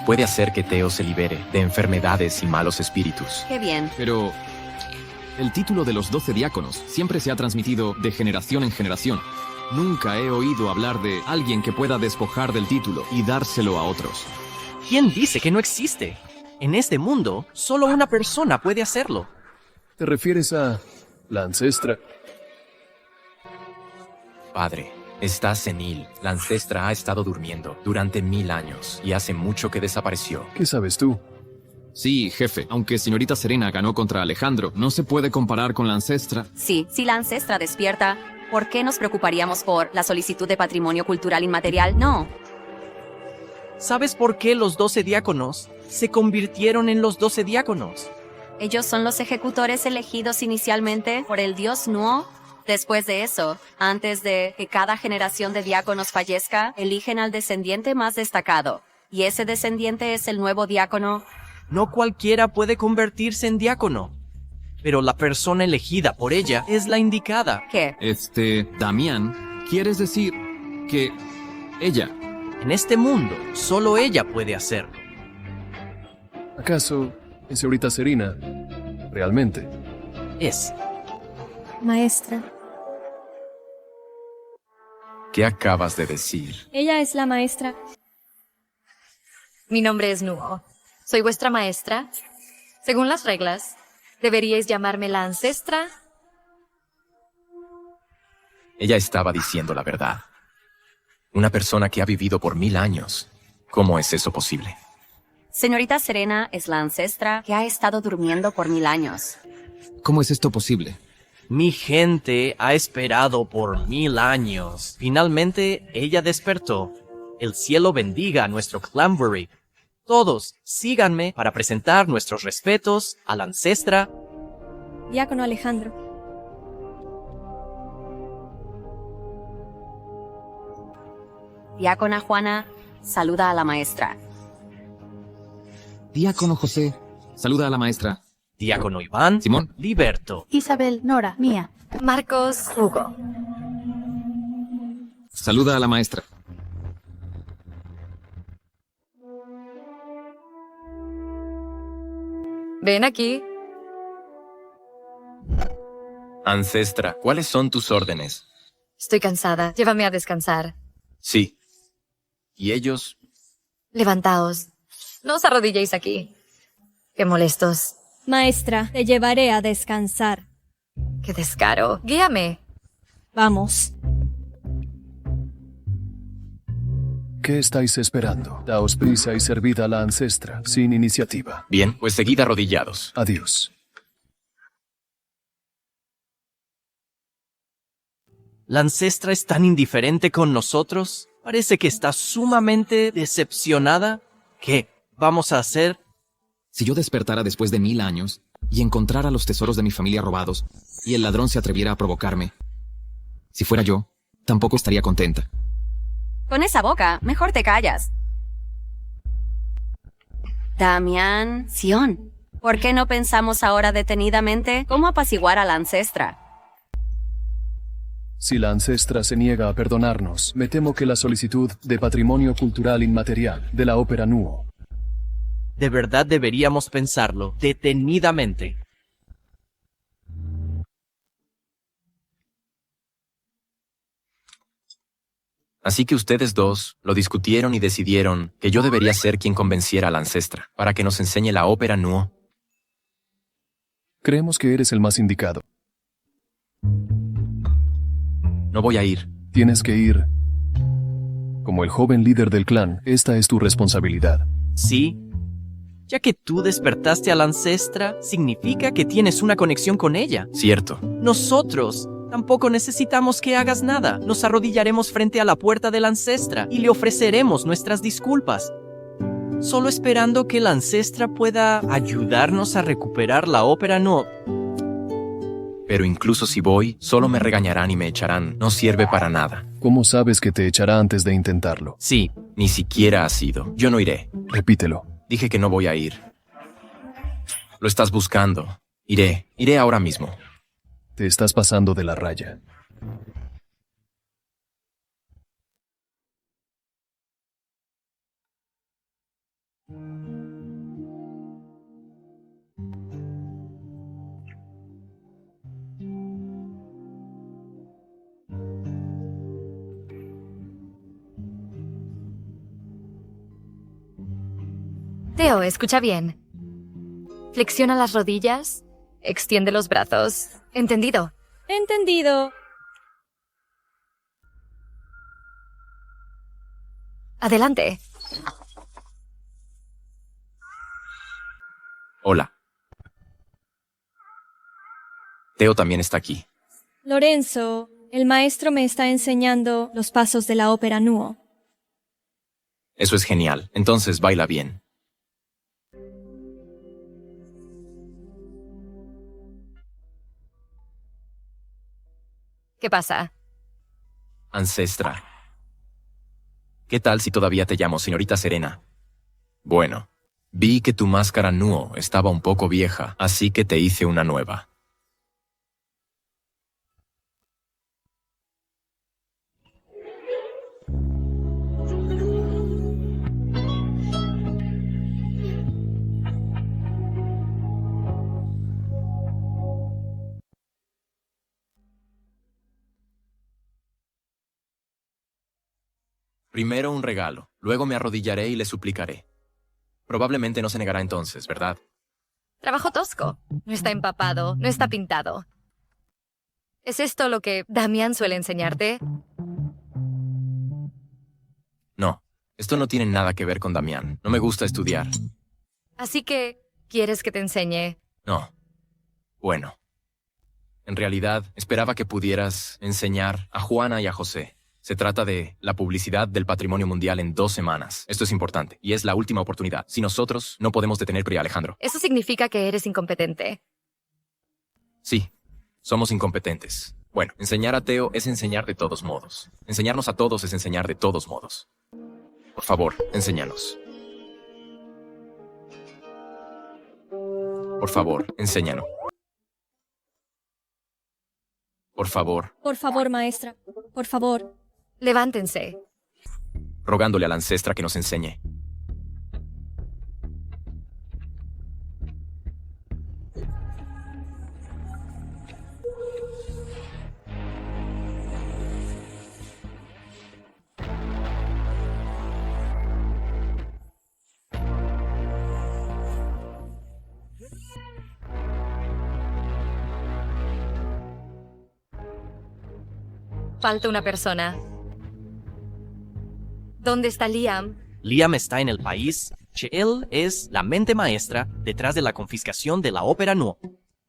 Puede hacer que Teo se libere de enfermedades y malos espíritus. Qué bien. Pero el título de los 12 diáconos siempre se ha transmitido de generación en generación. Nunca he oído hablar de alguien que pueda despojar del título y dárselo a otros. ¿Quién dice que no existe? En este mundo, solo una persona puede hacerlo. ¿Te refieres a la ancestra? Padre, está senil. La ancestra ha estado durmiendo durante 1000 años y hace mucho que desapareció. ¿Qué sabes tú? Sí, jefe, aunque señorita Serena ganó contra Alejandro, no se puede comparar con la ancestra. Sí, si la ancestra despierta, ¿por qué nos preocuparíamos por la solicitud de patrimonio cultural inmaterial? No. ¿Sabes por qué los 12 diáconos se convirtieron en los 12 diáconos? Ellos son los ejecutores elegidos inicialmente por el dios Nuo. Después de eso, antes de que cada generación de diáconos fallezca, eligen al descendiente más destacado. Y ese descendiente es el nuevo diácono. No cualquiera puede convertirse en diácono, pero la persona elegida por ella es la indicada. ¿Qué? Damián, ¿quieres decir que ella? En este mundo, solo ella puede hacerlo. ¿Acaso es señorita Serena realmente? Es. Maestra. ¿Qué acabas de decir? Ella es la maestra. Mi nombre es Nuo. Soy vuestra maestra. Según las reglas, deberíais llamarme la ancestra. Ella estaba diciendo la verdad. Una persona que ha vivido por 1000 años. ¿Cómo es eso posible? Señorita Serena es la ancestra que ha estado durmiendo por 1000 años. ¿Cómo es esto posible? Mi gente ha esperado por 1000 años. Finalmente, ella despertó. El cielo bendiga a nuestro Clanbury. Todos, síganme para presentar nuestros respetos a la ancestra. Diácono Alejandro. Diácona Juana, saluda a la maestra. Diácono José, saluda a la maestra. Diácono Iván. Simón. Liberto. Isabel, Nora, Mía. Marcos, Hugo. Saluda a la maestra. Ven aquí. Ancestra, ¿cuáles son tus órdenes? Estoy cansada. Llévame a descansar. Sí. ¿Y ellos? Levantaos. No os arrodilléis aquí. Qué molestos. Maestra, te llevaré a descansar. Qué descaro. Guíame. Vamos. ¿Qué estáis esperando? Daos prisa y servid a la ancestra, sin iniciativa. Bien, pues seguid arrodillados. Adiós. ¿La ancestra es tan indiferente con nosotros? Parece que está sumamente decepcionada. ¿Qué vamos a hacer? Si yo despertara después de 1000 años y encontrara los tesoros de mi familia robados y el ladrón se atreviera a provocarme, si fuera yo, tampoco estaría contenta. Con esa boca, mejor te callas. Damián, Sion, ¿por qué no pensamos ahora detenidamente cómo apaciguar a la ancestra? Si la ancestra se niega a perdonarnos, me temo que la solicitud de patrimonio cultural inmaterial de la ópera Nuo. De verdad deberíamos pensarlo detenidamente. Así que ustedes dos lo discutieron y decidieron que yo debería ser quien convenciera a la ancestra para que nos enseñe la ópera Nuo. Creemos que eres el más indicado. No voy a ir. Tienes que ir. Como el joven líder del clan, esta es tu responsabilidad. Sí. Ya que tú despertaste a la ancestra, significa que tienes una conexión con ella. Cierto. Nosotros tampoco necesitamos que hagas nada. Nos arrodillaremos frente a la puerta de la ancestra y le ofreceremos nuestras disculpas. solo esperando que la ancestra pueda ayudarnos a recuperar la ópera Nuo. Pero incluso si voy, solo me regañarán y me echarán. No sirve para nada. ¿Cómo sabes que te echará antes de intentarlo? Sí, ni siquiera ha sido. Yo no iré. Repítelo. Dije que no voy a ir. Lo estás buscando. Iré ahora mismo. Te estás pasando de la raya. Teo, escucha bien. Flexiona las rodillas, extiende los brazos. ¿Entendido? Entendido. Adelante. Hola. Teo también está aquí. Lorenzo, el maestro me está enseñando los pasos de la ópera Nuo. Eso es genial. Entonces baila bien. ¿Qué pasa? Ancestra. ¿Qué tal si todavía te llamo señorita Serena? Bueno, vi que tu máscara Nuo estaba un poco vieja, así que te hice una nueva. Primero un regalo, luego me arrodillaré y le suplicaré. Probablemente no se negará entonces, ¿verdad? Trabajo tosco. No está empapado, no está pintado. ¿Es esto lo que Damián suele enseñarte? No, esto no tiene nada que ver con Damián. No me gusta estudiar. Así que, ¿quieres que te enseñe? No. Bueno. En realidad, esperaba que pudieras enseñar a Juana y a José. Se trata de la publicidad del patrimonio mundial en 2 semanas. Esto es importante y es la última oportunidad. Si nosotros no podemos detener a Alejandro. Eso significa que eres incompetente. Sí, somos incompetentes. Bueno, enseñar a Teo es enseñar de todos modos. Enseñarnos a todos es enseñar de todos modos. Por favor, enséñanos. Por favor, enséñanos. Por favor. Por favor, maestra. Por favor. Levántense. Rogándole a la ancestra que nos enseñe. Falta una persona. ¿Dónde está Liam? Liam está en el país. Él es la mente maestra detrás de la confiscación de la ópera Nuo.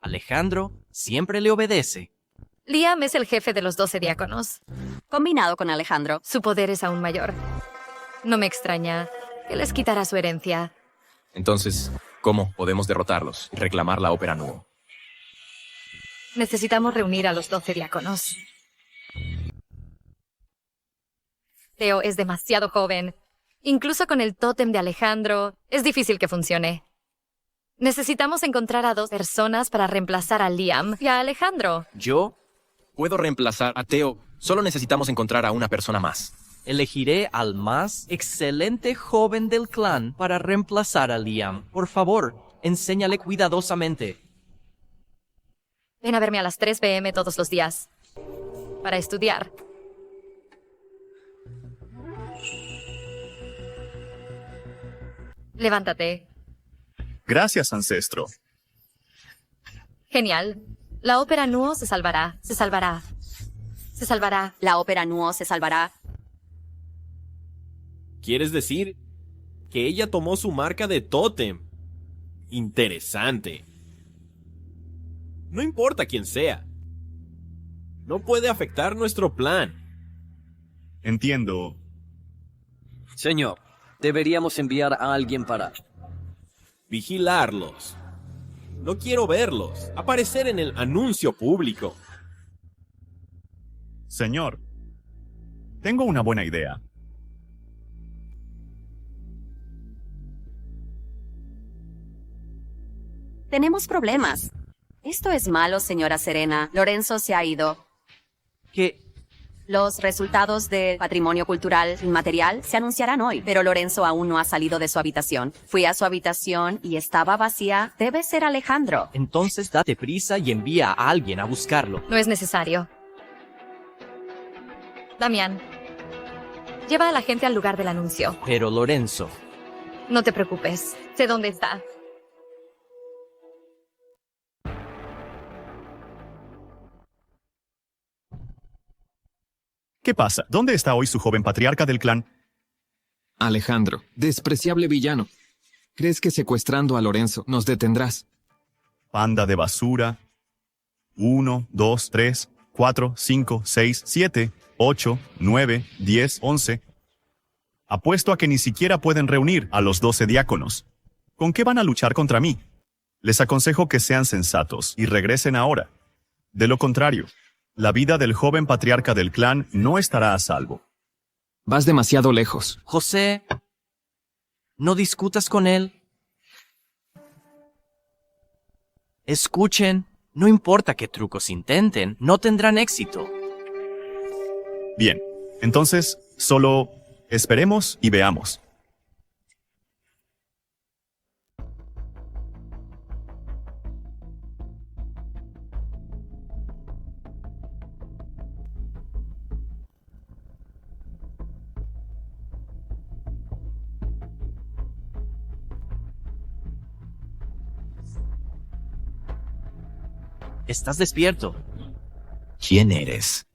Alejandro siempre le obedece. Liam es el jefe de los 12 diáconos. Combinado con Alejandro. Su poder es aún mayor. No me extraña que les quitará su herencia. Entonces, ¿cómo podemos derrotarlos y reclamar la ópera Nuo? Necesitamos reunir a los 12 diáconos. Teo es demasiado joven. Incluso con el tótem de Alejandro, es difícil que funcione. Necesitamos encontrar a 2 personas para reemplazar a Liam y a Alejandro. Yo puedo reemplazar a Teo. Solo necesitamos encontrar a una persona más. Elegiré al más excelente joven del clan para reemplazar a Liam. Por favor, enséñale cuidadosamente. Ven a verme a las 3 p.m. todos los días. Para estudiar. Levántate. Gracias, ancestro. Genial. La ópera Nuo se salvará. Se salvará. Se salvará. La ópera Nuo se salvará. ¿Quieres decir que ella tomó su marca de tótem? Interesante. No importa quién sea. No puede afectar nuestro plan. Entiendo. Señor, Deberíamos enviar a alguien para... Vigilarlos. No quiero verlos. Aparecer en el anuncio público. Señor, tengo una buena idea. Tenemos problemas. Esto es malo, señora Serena. Lorenzo se ha ido. ¿Qué? Los resultados del patrimonio cultural inmaterial se anunciarán hoy, pero Lorenzo aún no ha salido de su habitación. Fui a su habitación y estaba vacía. Debe ser Alejandro. Entonces date prisa y envía a alguien a buscarlo. No es necesario. Damián, lleva a la gente al lugar del anuncio. Pero Lorenzo... No te preocupes, sé dónde está. ¿Qué pasa? ¿Dónde está hoy su joven patriarca del clan? Alejandro, despreciable villano. ¿Crees que secuestrando a Lorenzo nos detendrás? Panda de basura. 1, 2, 3, 4, 5, 6, 7, 8, 9, 10, 11. Apuesto a que ni siquiera pueden reunir a los 12 diáconos. ¿Con qué van a luchar contra mí? Les aconsejo que sean sensatos y regresen ahora. De lo contrario, la vida del joven patriarca del clan no estará a salvo. Vas demasiado lejos. José, no discutas con él. Escuchen, no importa qué trucos intenten, no tendrán éxito. Bien, entonces, solo esperemos y veamos. ¿Estás despierto? ¿Quién eres?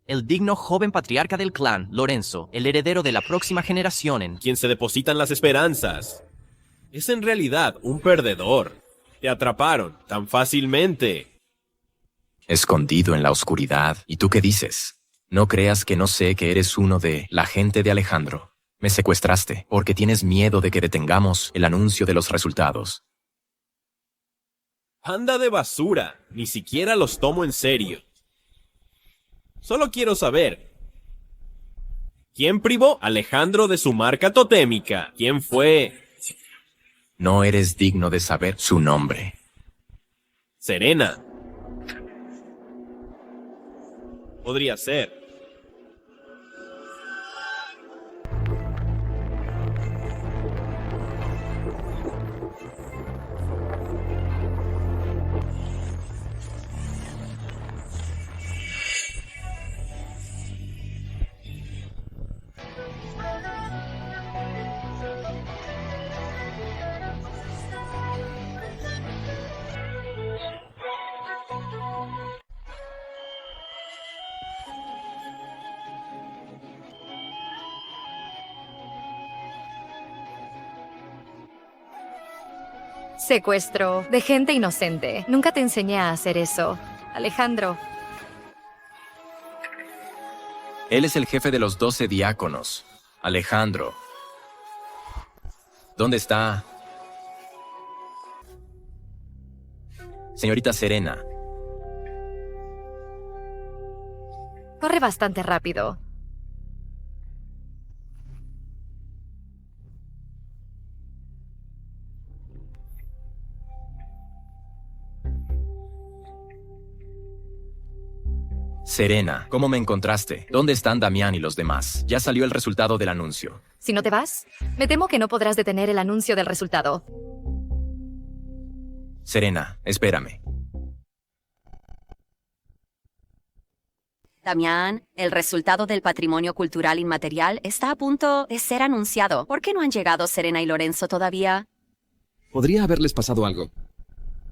El digno joven patriarca del clan, Lorenzo, el heredero de la próxima generación en... Quien se depositan las esperanzas. Es en realidad un perdedor. Te atraparon tan fácilmente. Escondido en la oscuridad. ¿Y tú qué dices? No creas que no sé que eres uno de la gente de Alejandro. Me secuestraste porque tienes miedo de que detengamos el anuncio de los resultados. Panda de basura. Ni siquiera los tomo en serio. Solo quiero saber. ¿Quién privó a Alejandro de su marca totémica? ¿Quién fue? No eres digno de saber su nombre. Serena. Podría ser. Secuestro de gente inocente. Nunca te enseñé a hacer eso, Alejandro. Él es el jefe de los 12 diáconos, Alejandro. ¿Dónde está? Señorita Serena. Corre bastante rápido. Serena, ¿cómo me encontraste? ¿Dónde están Damián y los demás? Ya salió el resultado del anuncio. Si no te vas, me temo que no podrás detener el anuncio del resultado. Serena, espérame. Damián, el resultado del patrimonio cultural inmaterial está a punto de ser anunciado. ¿Por qué no han llegado Serena y Lorenzo todavía? Podría haberles pasado algo.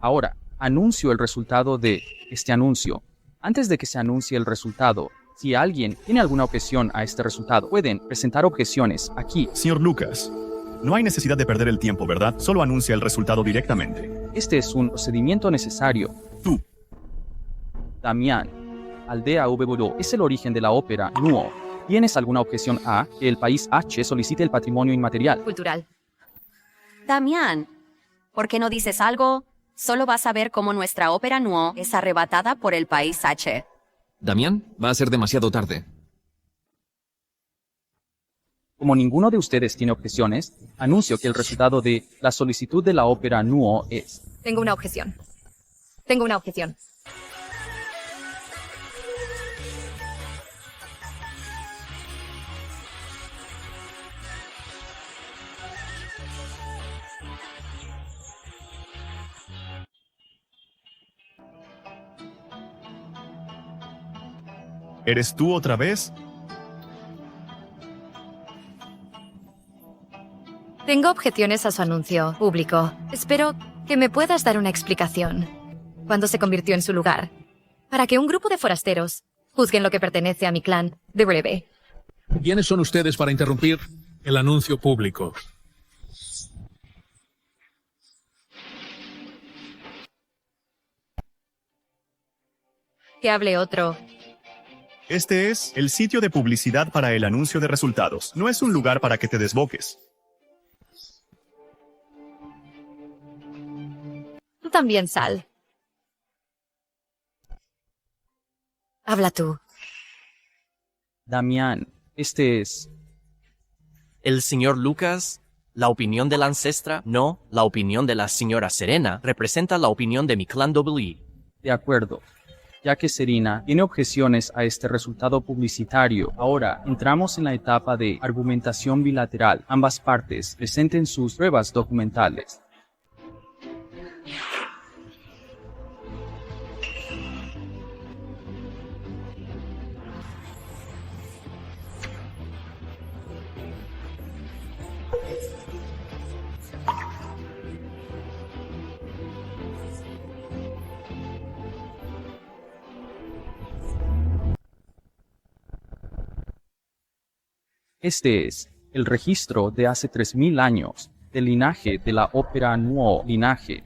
Ahora, anuncio el resultado de este anuncio. Antes de que se anuncie el resultado, si alguien tiene alguna objeción a este resultado, pueden presentar objeciones aquí. Señor Lucas, no hay necesidad de perder el tiempo, ¿verdad? Solo anuncia el resultado directamente. Este es un procedimiento necesario. Tú. Damián, Aldea VW, es el origen de la ópera Nuo. ¿Tienes alguna objeción a que el país H solicite el patrimonio inmaterial? Cultural. Damián, ¿por qué no dices algo? Solo vas a ver cómo nuestra ópera Nuo es arrebatada por el país H. Damián, va a ser demasiado tarde. Como ninguno de ustedes tiene objeciones, anuncio que el resultado de la solicitud de la ópera Nuo es... Tengo una objeción. Tengo una objeción. ¿Eres tú otra vez? Tengo objeciones a su anuncio público. Espero que me puedas dar una explicación. ¿Cuándo se convirtió en su lugar? Para que un grupo de forasteros juzguen lo que pertenece a mi clan de Breve. ¿Quiénes son ustedes para interrumpir el anuncio público? Que hable otro. Este es el sitio de publicidad para el anuncio de resultados. No es un lugar para que te desboques. Tú también, Sal. Habla tú. Damián, este es... El señor Lucas, la opinión de la ancestra, no, la opinión de la señora Serena, representa la opinión de mi clan Double. De acuerdo. Ya que Serena tiene objeciones a este resultado publicitario, ahora entramos en la etapa de argumentación bilateral. Ambas partes presenten sus pruebas documentales. Este es el registro de hace 3000 años del linaje de la ópera Nuo linaje.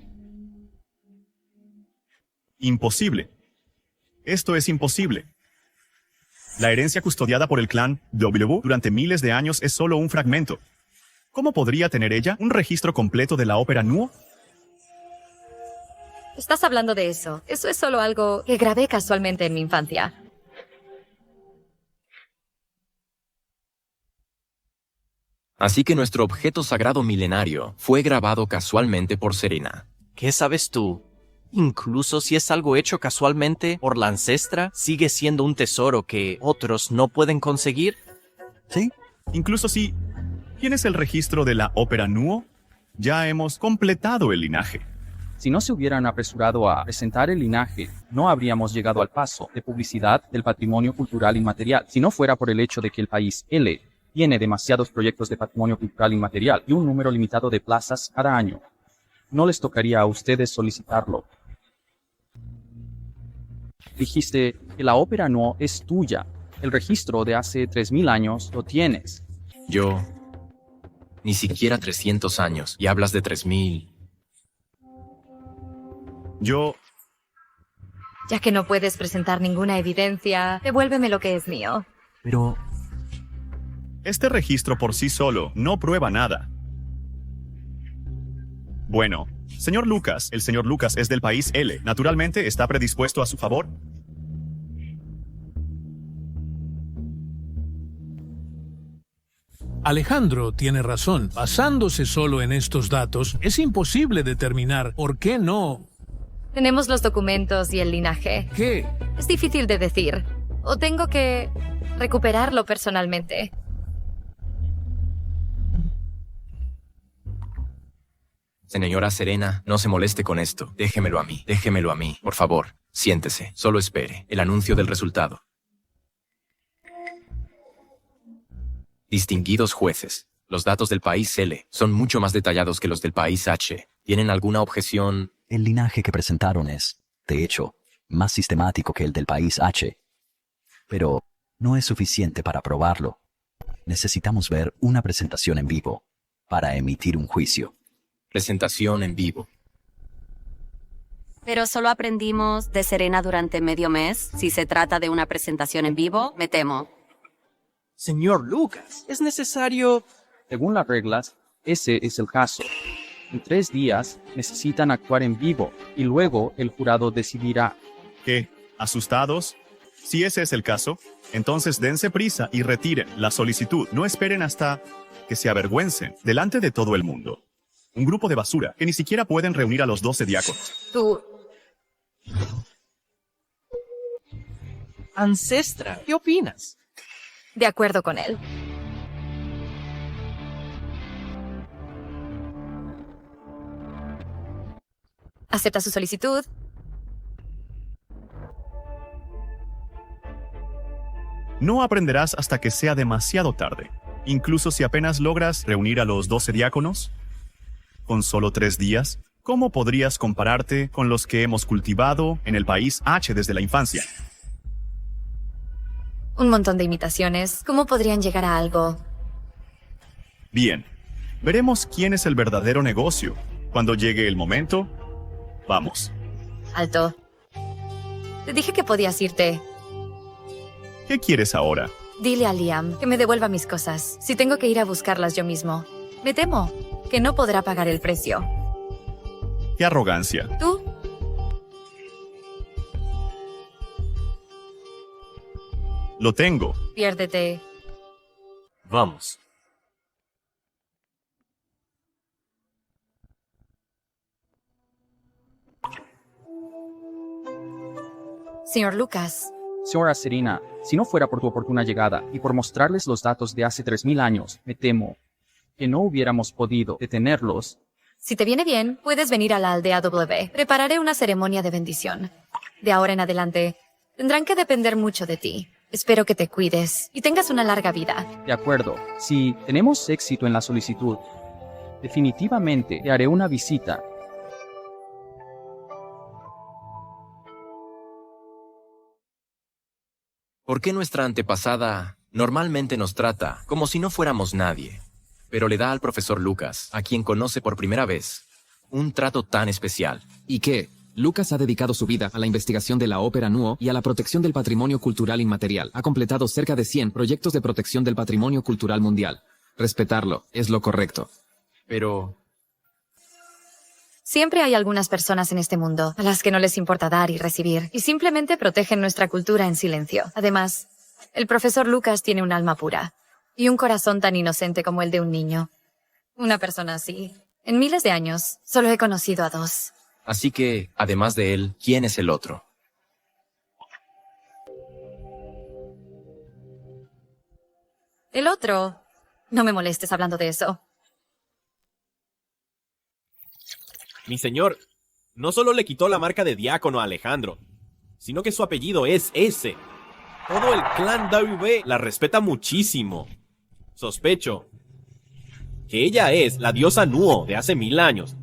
Imposible. Esto es imposible. La herencia custodiada por el clan W durante miles de años es solo un fragmento. ¿Cómo podría tener ella un registro completo de la ópera Nuo? Estás hablando de eso. Eso es solo algo que grabé casualmente en mi infancia. Así que nuestro objeto sagrado milenario fue grabado casualmente por Serena. ¿Qué sabes tú? Incluso si es algo hecho casualmente por la ancestra, sigue siendo un tesoro que otros no pueden conseguir. Sí. Incluso si tienes el registro de la ópera Nuo, ya hemos completado el linaje. Si no se hubieran apresurado a presentar el linaje, no habríamos llegado al paso de publicidad del patrimonio cultural inmaterial, si no fuera por el hecho de que el país L tiene demasiados proyectos de patrimonio cultural inmaterial y un número limitado de plazas cada año. No les tocaría a ustedes solicitarlo. Dijiste que la ópera Nuo es tuya. El registro de hace 3000 años lo tienes. Yo... Ni siquiera 300 años, y hablas de 3000. Yo... Ya que no puedes presentar ninguna evidencia, devuélveme lo que es mío. Pero... Este registro por sí solo no prueba nada. Bueno, señor Lucas, el señor Lucas es del país L. Naturalmente está predispuesto a su favor. Alejandro tiene razón. Basándose solo en estos datos, es imposible determinar por qué no. Tenemos los documentos y el linaje. ¿Qué? Es difícil de decir. O tengo que recuperarlo personalmente. Señora Serena, no se moleste con esto. Déjemelo a mí, por favor. Siéntese, solo espere el anuncio del resultado. Distinguidos jueces, los datos del país L son mucho más detallados que los del país H. ¿Tienen alguna objeción? El linaje que presentaron es, de hecho, más sistemático que el del país H. Pero no es suficiente para probarlo. Necesitamos ver una presentación en vivo para emitir un juicio. Presentación en vivo. Pero solo aprendimos de Serena durante medio mes. Si se trata de una presentación en vivo, me temo. Señor Lucas, es necesario... Según las reglas, ese es el caso. En 3 días necesitan actuar en vivo y luego el jurado decidirá. ¿Qué? ¿Asustados? Si ese es el caso, entonces dense prisa y retiren la solicitud. No esperen hasta que se avergüencen delante de todo el mundo. Un grupo de basura que ni siquiera pueden reunir a los 12 diáconos. Tú... Ancestra, ¿qué opinas? De acuerdo con él. ¿Acepta su solicitud? No aprenderás hasta que sea demasiado tarde. Incluso si apenas logras reunir a los 12 diáconos, con solo 3 días, ¿cómo podrías compararte con los que hemos cultivado en el país H desde la infancia? Un montón de imitaciones. ¿Cómo podrían llegar a algo? Bien, veremos quién es el verdadero negocio. Cuando llegue el momento, vamos. Alto. Te dije que podías irte. ¿Qué quieres ahora? Dile a Liam que me devuelva mis cosas. Si tengo que ir a buscarlas yo mismo. Me temo que no podrá pagar el precio. ¡Qué arrogancia! ¿Tú? Lo tengo. Piérdete. Vamos. Señor Lucas. Señora Serena, si no fuera por tu oportuna llegada y por mostrarles los datos de hace 3000 años, me temo que no hubiéramos podido detenerlos. Si te viene bien, puedes venir a la aldea W. Prepararé una ceremonia de bendición. De ahora en adelante, tendrán que depender mucho de ti. Espero que te cuides y tengas una larga vida. De acuerdo, si tenemos éxito en la solicitud, definitivamente te haré una visita. ¿Por qué nuestra antepasada normalmente nos trata como si no fuéramos nadie, pero le da al profesor Lucas, a quien conoce por primera vez, un trato tan especial? ¿Y qué? Lucas ha dedicado su vida a la investigación de la ópera Nuo y a la protección del patrimonio cultural inmaterial. Ha completado cerca de 100 proyectos de protección del patrimonio cultural mundial. Respetarlo es lo correcto. Pero... Siempre hay algunas personas en este mundo a las que no les importa dar y recibir, y simplemente protegen nuestra cultura en silencio. Además, el profesor Lucas tiene un alma pura y un corazón tan inocente como el de un niño. Una persona así. En miles de años, solo he conocido a 2. Así que, además de él, ¿quién es el otro? El otro... No me molestes hablando de eso. Mi señor, no solo le quitó la marca de diácono a Alejandro, sino que su apellido es ese. Todo el clan W la respeta muchísimo. Sospecho que ella es la diosa Nuo de hace 1000 años.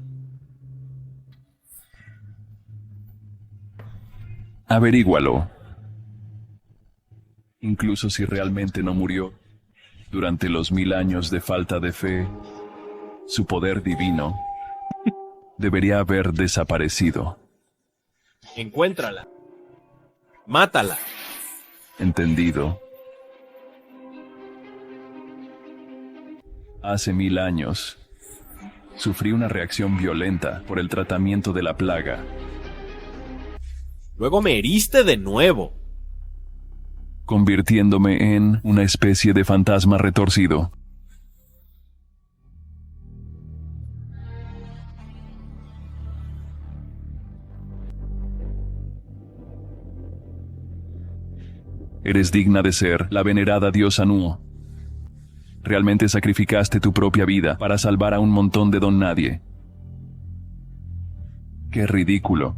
Averígualo. Incluso si realmente no murió, durante los 1000 años de falta de fe, su poder divino debería haber desaparecido. Encuéntrala. Mátala. Entendido. Hace 1000 años, sufrí una reacción violenta por el tratamiento de la plaga. Luego me heriste de nuevo, convirtiéndome en una especie de fantasma retorcido. Eres digna de ser la venerada diosa Nuo. Realmente sacrificaste tu propia vida para salvar a un montón de don nadie. ¡Qué ridículo!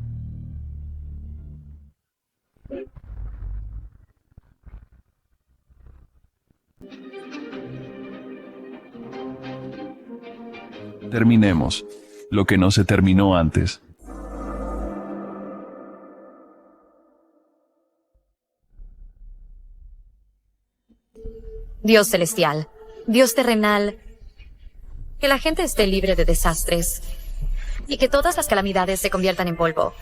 Terminemos lo que no se terminó antes. Dios celestial, Dios terrenal, que la gente esté libre de desastres y que todas las calamidades se conviertan en polvo.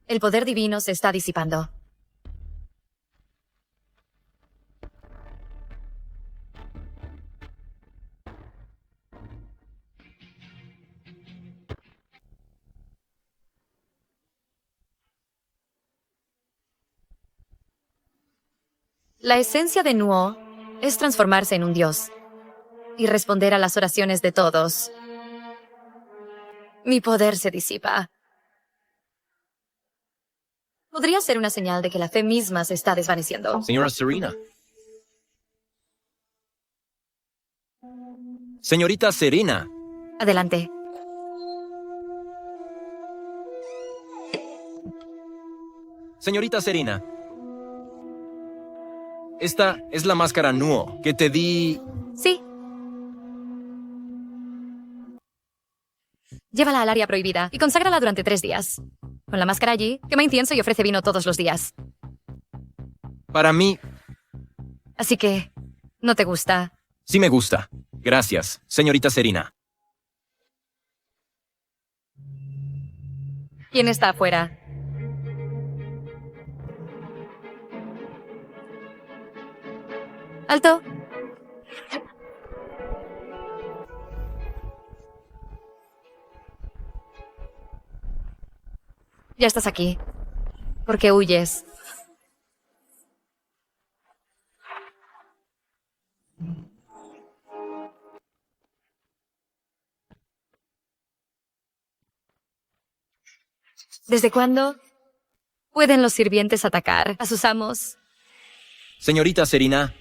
El poder divino se está disipando. La esencia de Nuo es transformarse en un dios y responder a las oraciones de todos. Mi poder se disipa. Podría ser una señal de que la fe misma se está desvaneciendo. Señora Serena. Señorita Serena. Adelante. Señorita Serena. Esta es la máscara Nuo que te di... Sí. Llévala al área prohibida y conságrala durante 3 días. Con la máscara allí, quema incienso y ofrece vino todos los días. Para mí... Así que, ¿no te gusta? Sí me gusta. Gracias, señorita Serena. ¿Quién está afuera? ¡Alto! Ya estás aquí. ¿Por qué huyes? ¿Desde cuándo pueden los sirvientes atacar a sus amos? Señorita Serena.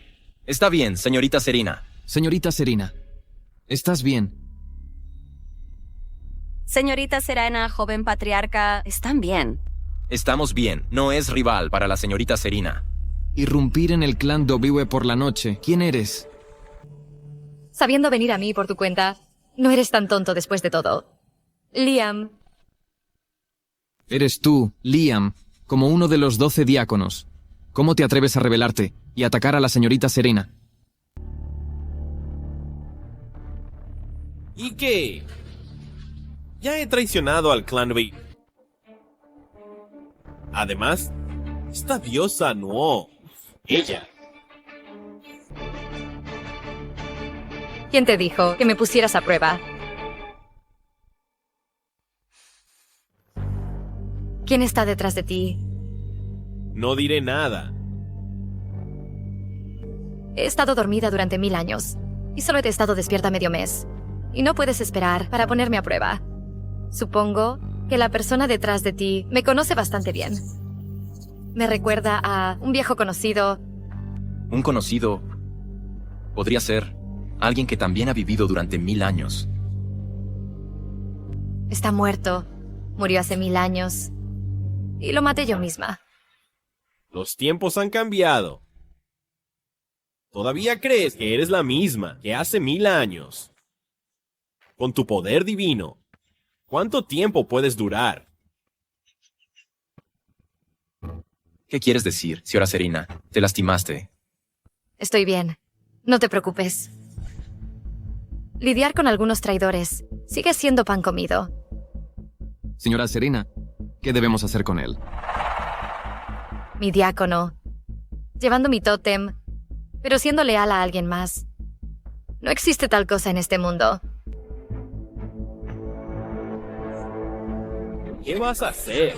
Está bien, señorita Serena. Señorita Serena, ¿estás bien? Señorita Serena, joven patriarca, ¿están bien? Estamos bien. No es rival para la señorita Serena. Irrumpir en el clan Dobiwe por la noche. ¿Quién eres? Sabiendo venir a mí por tu cuenta, no eres tan tonto después de todo. Liam. Eres tú, Liam, como uno de los 12 diáconos. ¿Cómo te atreves a rebelarte y atacar a la señorita Serena? ¿Y qué? Ya he traicionado al clan B. Además, esta diosa no. Ella. ¿Quién te dijo que me pusieras a prueba? ¿Quién está detrás de ti? No diré nada. He estado dormida durante 1000 años y solo he estado despierta medio mes. Y no puedes esperar para ponerme a prueba. Supongo que la persona detrás de ti me conoce bastante bien. Me recuerda a un viejo conocido. Un conocido podría ser alguien que también ha vivido durante 1000 años. Está muerto. Murió hace 1000 años. Y lo maté yo misma. Los tiempos han cambiado. ¿Todavía crees que eres la misma que hace 1000 años? Con tu poder divino, ¿cuánto tiempo puedes durar? ¿Qué quieres decir, señora Serena? ¿Te lastimaste? Estoy bien. No te preocupes. Lidiar con algunos traidores sigue siendo pan comido. Señora Serena, ¿qué debemos hacer con él? Mi diácono. Llevando mi tótem, pero siendo leal a alguien más. No existe tal cosa en este mundo. ¿Qué vas a hacer?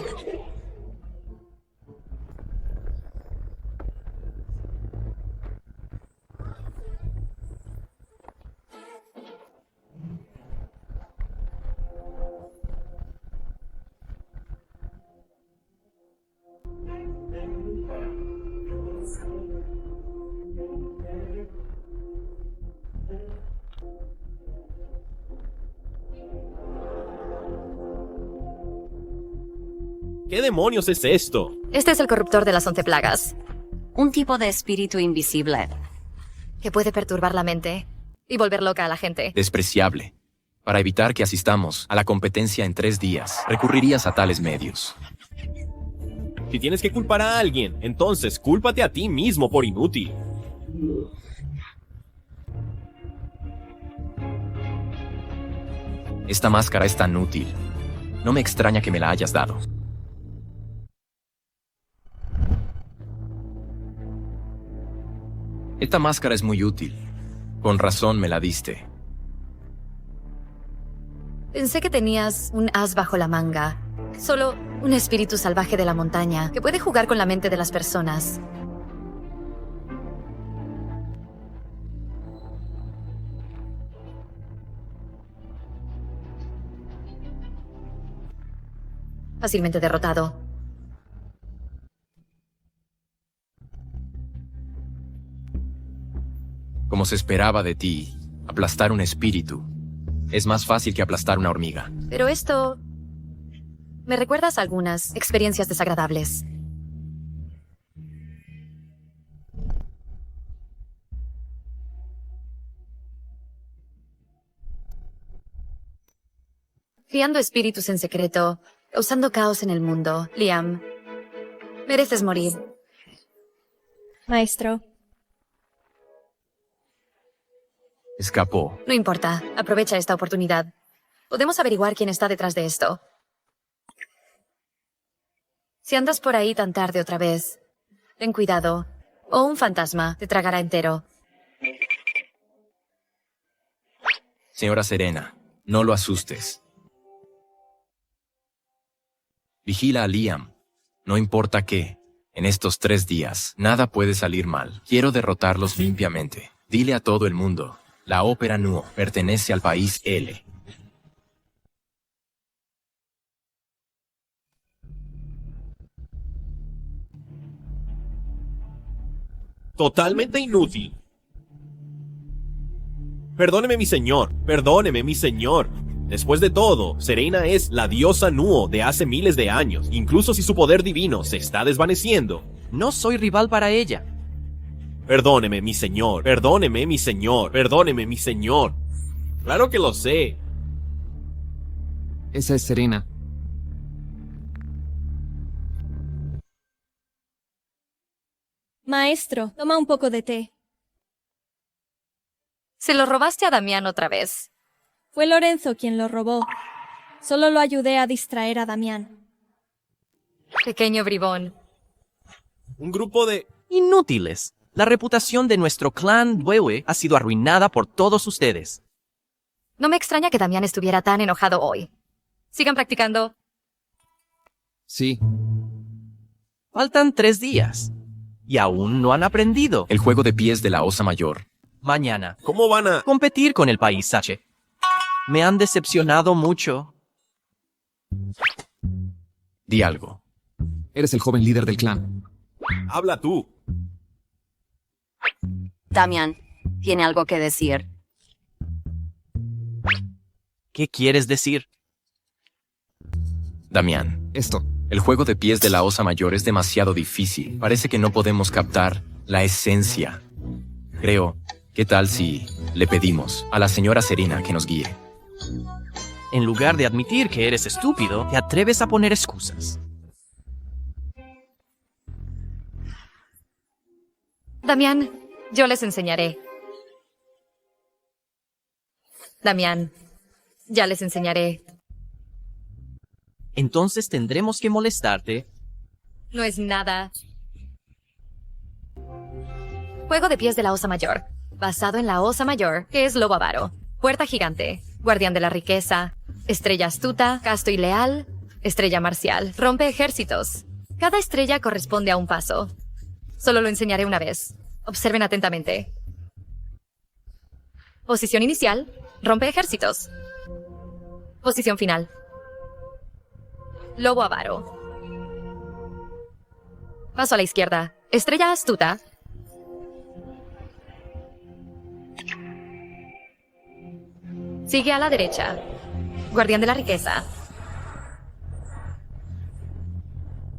¿Qué demonios es esto? Este es el corruptor de las 11 plagas. Un tipo de espíritu invisible. Que puede perturbar la mente y volver loca a la gente. Despreciable. Para evitar que asistamos a la competencia en 3 días, recurrirías a tales medios. Si tienes que culpar a alguien, entonces cúlpate a ti mismo por inútil. Esta máscara es tan útil. No me extraña que me la hayas dado. Esta máscara es muy útil. Con razón me la diste. Pensé que tenías un as bajo la manga. Solo un espíritu salvaje de la montaña que puede jugar con la mente de las personas. Fácilmente derrotado. Como se esperaba de ti, aplastar un espíritu es más fácil que aplastar una hormiga. Pero esto... me recuerdas algunas experiencias desagradables. Fiando espíritus en secreto, causando caos en el mundo. Liam, mereces morir. Maestro. Escapó. No importa, aprovecha esta oportunidad. Podemos averiguar quién está detrás de esto. Si andas por ahí tan tarde otra vez, ten cuidado, o un fantasma te tragará entero. Señora Serena, no lo asustes. Vigila a Liam. No importa qué. En estos 3 días, nada puede salir mal. Quiero derrotarlos limpiamente. Dile a todo el mundo. La ópera Nuo pertenece al país L. Totalmente inútil. Perdóneme, mi señor. Perdóneme, mi señor. Después de todo, Serena es la diosa Nuo de hace miles de años. Incluso si su poder divino se está desvaneciendo. No soy rival para ella. Perdóneme, mi señor. Perdóneme, mi señor. Perdóneme, mi señor. Claro que lo sé. Esa es Serena. Maestro, toma un poco de té. Se lo robaste a Damián otra vez. Fue Lorenzo quien lo robó. Solo lo ayudé a distraer a Damián. Pequeño bribón. Un grupo de... inútiles. La reputación de nuestro clan Dwewe ha sido arruinada por todos ustedes. No me extraña que Damián estuviera tan enojado hoy. Sigan practicando. Sí. Faltan 3 días. Y aún no han aprendido. El juego de pies de la Osa Mayor. Mañana. ¿Cómo van a...? Competir con el país H. Me han decepcionado mucho. Di algo. Eres el joven líder del clan. Habla tú. Damián, tiene algo que decir. ¿Qué quieres decir? Damián. Esto. El juego de pies de la Osa Mayor es demasiado difícil. Parece que no podemos captar la esencia. Creo, ¿qué tal si le pedimos a la señora Serena que nos guíe? En lugar de admitir que eres estúpido, te atreves a poner excusas. Damián, yo les enseñaré. Damián, ya les enseñaré. Entonces tendremos que molestarte. No es nada. Juego de pies de la Osa Mayor. Basado en la Osa Mayor, que es lobo avaro. Puerta gigante. Guardián de la riqueza. Estrella astuta. Casto y leal. Estrella marcial. Rompe ejércitos. Cada estrella corresponde a un paso. Solo lo enseñaré una vez. Observen atentamente. Posición inicial. Rompe ejércitos. Posición final. Lobo avaro. Paso a la izquierda. Estrella astuta. Sigue a la derecha. Guardián de la riqueza.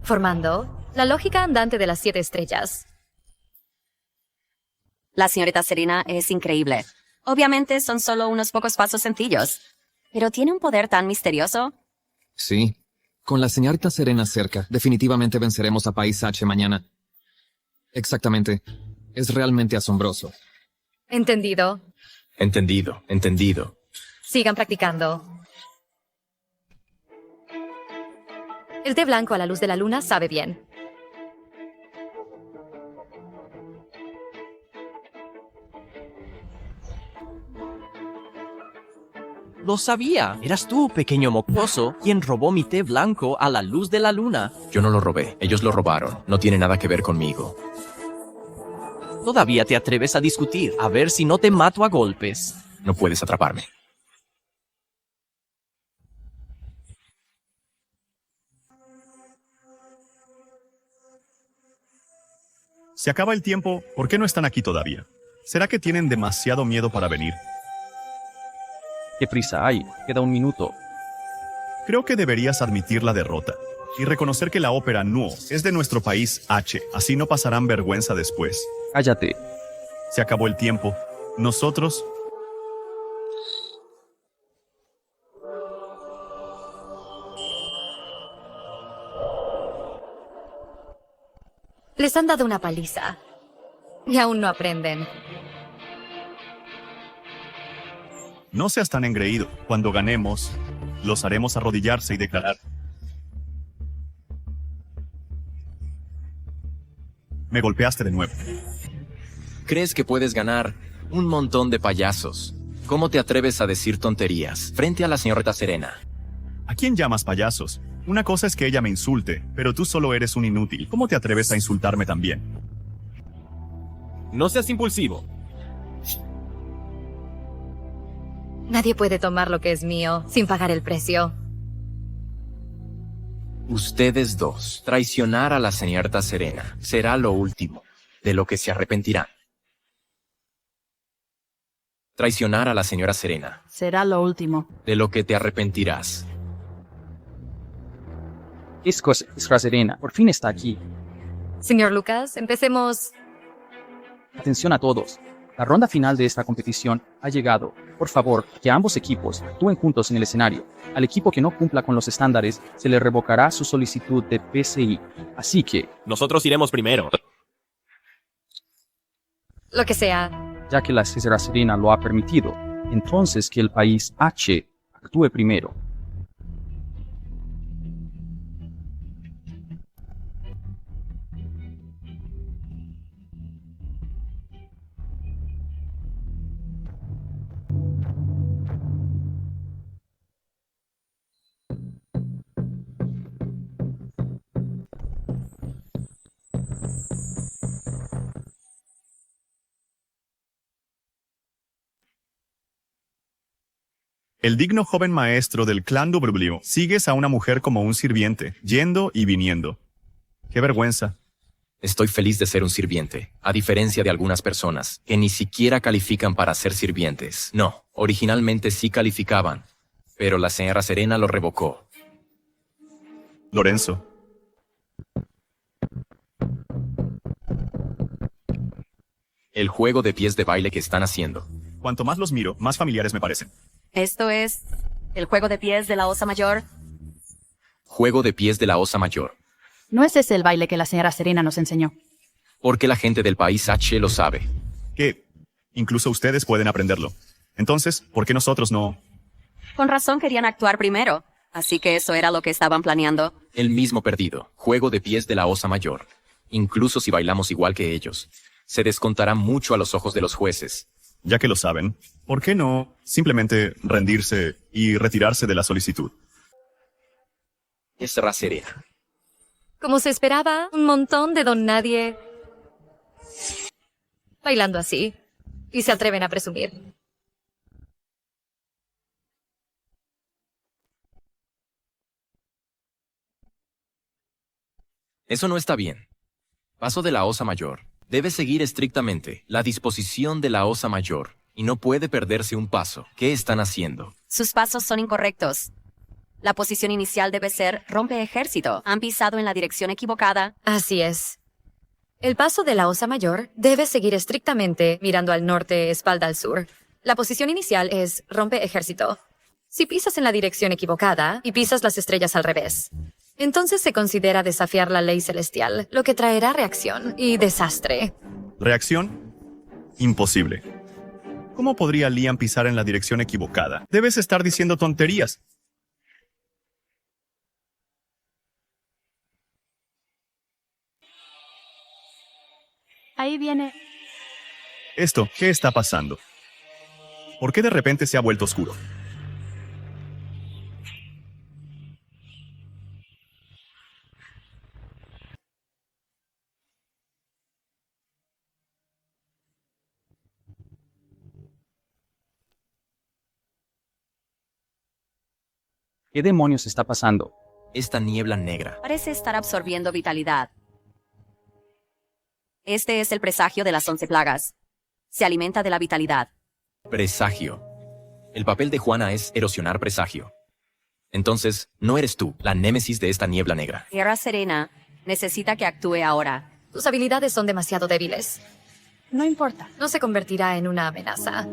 Formando la lógica andante de las 7 estrellas. La señorita Serena es increíble. Obviamente son solo unos pocos pasos sencillos, pero tiene un poder tan misterioso. Sí. Con la señorita Serena cerca, definitivamente venceremos a País H mañana. Exactamente. Es realmente asombroso. Entendido. Entendido, entendido. Sigan practicando. El té blanco a la luz de la luna sabe bien. Lo sabía. Eras tú, pequeño mocoso, quien robó mi té blanco a la luz de la luna. Yo no lo robé, ellos lo robaron. No tiene nada que ver conmigo. Todavía te atreves a discutir. A ver si no te mato a golpes. No puedes atraparme. Se acaba el tiempo, ¿por qué no están aquí todavía? ¿Será que tienen demasiado miedo para venir? ¿Qué prisa hay? Queda un minuto. Creo que deberías admitir la derrota y reconocer que la ópera Nuo es de nuestro país H, así no pasarán vergüenza después. Cállate. Se acabó el tiempo. Nosotros... Les han dado una paliza. Y aún no aprenden. No seas tan engreído. Cuando ganemos, los haremos arrodillarse y declarar: me golpeaste de nuevo. ¿Crees que puedes ganar un montón de payasos? ¿Cómo te atreves a decir tonterías frente a la señorita Serena? ¿A quién llamas payasos? Una cosa es que ella me insulte, pero tú solo eres un inútil. ¿Cómo te atreves a insultarme también? No seas impulsivo. Nadie puede tomar lo que es mío sin pagar el precio. Ustedes dos, traicionar a la señorita Serena será lo último de lo que se arrepentirán. Traicionar a la señora Serena. Será lo último. De lo que te arrepentirás. Es Serena, por fin está aquí. Señor Lucas, empecemos. Atención a todos. La ronda final de esta competición ha llegado. Por favor, que ambos equipos actúen juntos en el escenario. Al equipo que no cumpla con los estándares, se le revocará su solicitud de PCI. Así que... nosotros iremos primero. Lo que sea. Ya que la señora Serena lo ha permitido, entonces que el país H actúe primero. El digno joven maestro del clan W, sigues a una mujer como un sirviente, yendo y viniendo. ¡Qué vergüenza! Estoy feliz de ser un sirviente, a diferencia de algunas personas que ni siquiera califican para ser sirvientes. No, originalmente sí calificaban, pero la señora Serena lo revocó. Lorenzo. El juego de pies de baile que están haciendo. Cuanto más los miro, más familiares me parecen. Esto es el juego de pies de la Osa Mayor. Juego de pies de la Osa Mayor. No es ese el baile que la señora Serena nos enseñó. Porque la gente del país H lo sabe. Que incluso ustedes pueden aprenderlo. Entonces, ¿por qué nosotros no? Con razón querían actuar primero. Así que eso era lo que estaban planeando. El mismo perdido. Juego de pies de la Osa Mayor. Incluso si bailamos igual que ellos, se descontará mucho a los ojos de los jueces. Ya que lo saben, ¿por qué no simplemente rendirse y retirarse de la solicitud? Es Serena. Como se esperaba, un montón de don nadie bailando así. Y se atreven a presumir. Eso no está bien. Paso de la Osa Mayor. Debe seguir estrictamente la disposición de la Osa Mayor y no puede perderse un paso. ¿Qué están haciendo? Sus pasos son incorrectos. La posición inicial debe ser rompe ejército. Han pisado en la dirección equivocada. Así es. El paso de la Osa Mayor debe seguir estrictamente mirando al norte, espalda al sur. La posición inicial es rompe ejército. Si pisas en la dirección equivocada y pisas las estrellas al revés, entonces se considera desafiar la ley celestial, lo que traerá reacción y desastre. ¿Reacción? Imposible. ¿Cómo podría Liam pisar en la dirección equivocada? Debes estar diciendo tonterías. Ahí viene. ¿Qué está pasando? ¿Por qué de repente se ha vuelto oscuro? ¿Qué demonios está pasando? Esta niebla negra. Parece estar absorbiendo vitalidad. Este es el presagio de las 11 plagas. Se alimenta de la vitalidad. Presagio. El papel de Juana es erosionar presagio. Entonces, no eres tú, la némesis de esta niebla negra. Tierra Serena necesita que actúe ahora. Tus habilidades son demasiado débiles. No importa. No se convertirá en una amenaza.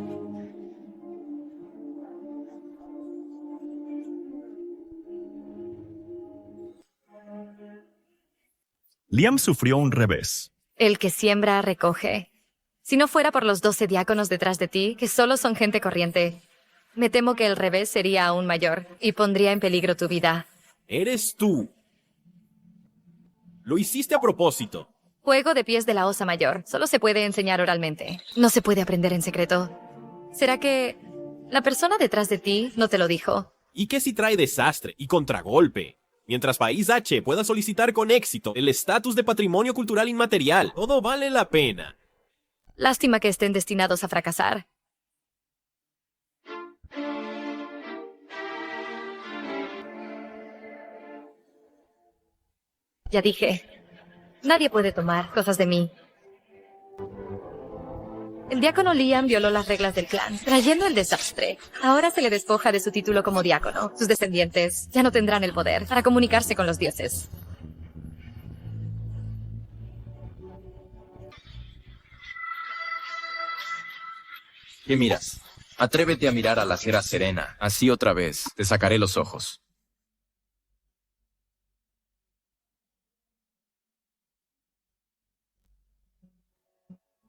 Liam sufrió un revés. El que siembra, recoge. Si no fuera por los 12 diáconos detrás de ti, que solo son gente corriente, me temo que el revés sería aún mayor y pondría en peligro tu vida. Eres tú. Lo hiciste a propósito. Juego de pies de la Osa Mayor. Solo se puede enseñar oralmente. No se puede aprender en secreto. ¿Será que la persona detrás de ti no te lo dijo? ¿Y qué si trae desastre y contragolpe? Mientras País H pueda solicitar con éxito el estatus de patrimonio cultural inmaterial, todo vale la pena. Lástima que estén destinados a fracasar. Ya dije, nadie puede tomar cosas de mí. El diácono Liam violó las reglas del clan, trayendo el desastre. Ahora se le despoja de su título como diácono. Sus descendientes ya no tendrán el poder para comunicarse con los dioses. ¿Qué miras? Atrévete a mirar a la Tierra Serena. Así otra vez, te sacaré los ojos.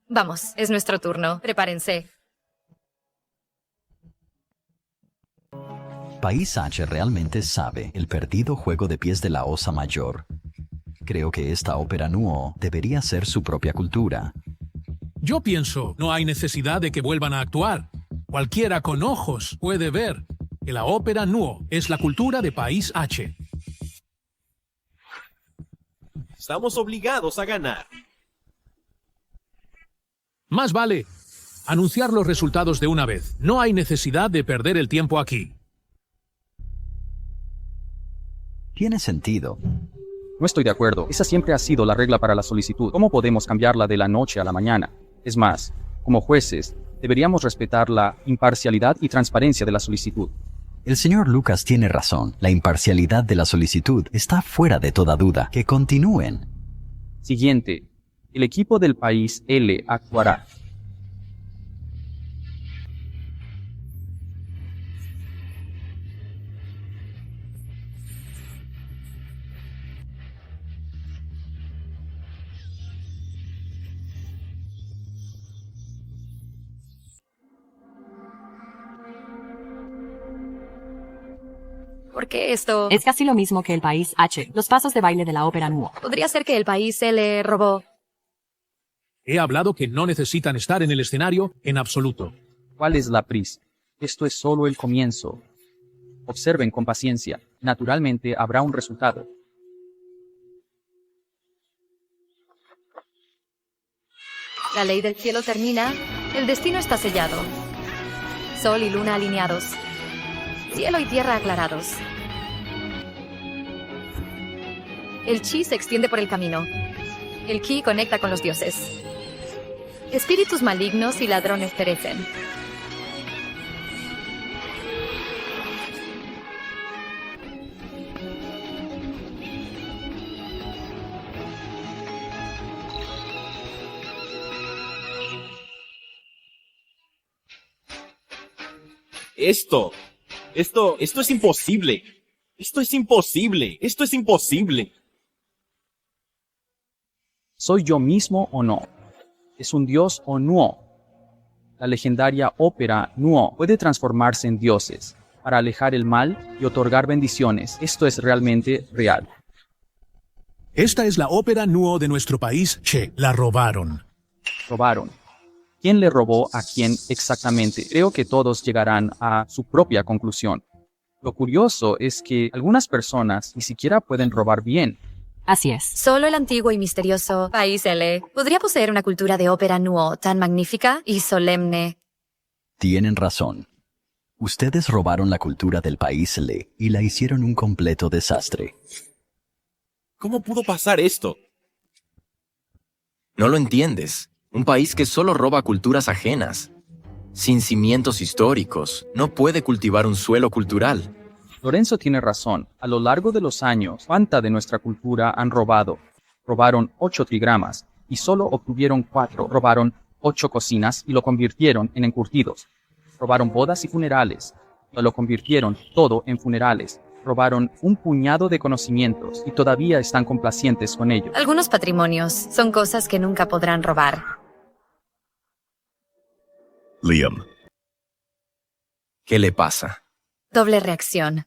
Vamos, es nuestro turno. Prepárense. País H realmente sabe el perdido juego de pies de la Osa Mayor. Creo que esta ópera Nuo debería ser su propia cultura. Yo pienso, no hay necesidad de que vuelvan a actuar. Cualquiera con ojos puede ver que la ópera Nuo es la cultura de País H. Estamos obligados a ganar. Más vale anunciar los resultados de una vez. No hay necesidad de perder el tiempo aquí. Tiene sentido. No estoy de acuerdo. Esa siempre ha sido la regla para la solicitud. ¿Cómo podemos cambiarla de la noche a la mañana? Es más, como jueces, deberíamos respetar la imparcialidad y transparencia de la solicitud. El señor Lucas tiene razón. La imparcialidad de la solicitud está fuera de toda duda. Que continúen. Siguiente. El equipo del país L actuará. ¿Por qué esto? Es casi lo mismo que el país H, los pasos de baile de la ópera Nuo. Podría ser que el país L robó. He hablado que no necesitan estar en el escenario en absoluto. ¿Cuál es la prisa? Esto es solo el comienzo. Observen con paciencia. Naturalmente habrá un resultado. La ley del cielo termina. El destino está sellado. Sol y luna alineados. Cielo y tierra aclarados. El chi se extiende por el camino. El ki conecta con los dioses. Espíritus malignos y ladrones perecen. Esto es imposible. Esto es imposible. Esto es imposible. ¿Soy yo mismo o no? ¿Es un dios o no? La legendaria ópera Nuo puede transformarse en dioses para alejar el mal y otorgar bendiciones. Esto es realmente real. Esta es la ópera Nuo de nuestro país, Che. La robaron. Robaron. ¿Quién le robó a quién exactamente? Creo que todos llegarán a su propia conclusión. Lo curioso es que algunas personas ni siquiera pueden robar bien. Así es. Solo el antiguo y misterioso país L podría poseer una cultura de ópera Nuo tan magnífica y solemne. Tienen razón. Ustedes robaron la cultura del país Le y la hicieron un completo desastre. ¿Cómo pudo pasar esto? No lo entiendes. Un país que solo roba culturas ajenas, sin cimientos históricos, no puede cultivar un suelo cultural. Lorenzo tiene razón. A lo largo de los años, ¿cuánta de nuestra cultura han robado? Robaron 8 trigramas y solo obtuvieron 4. Robaron 8 cocinas y lo convirtieron en encurtidos. Robaron bodas y funerales y lo convirtieron todo en funerales. Robaron un puñado de conocimientos y todavía están complacientes con ello. Algunos patrimonios son cosas que nunca podrán robar. Liam. ¿Qué le pasa? Doble reacción.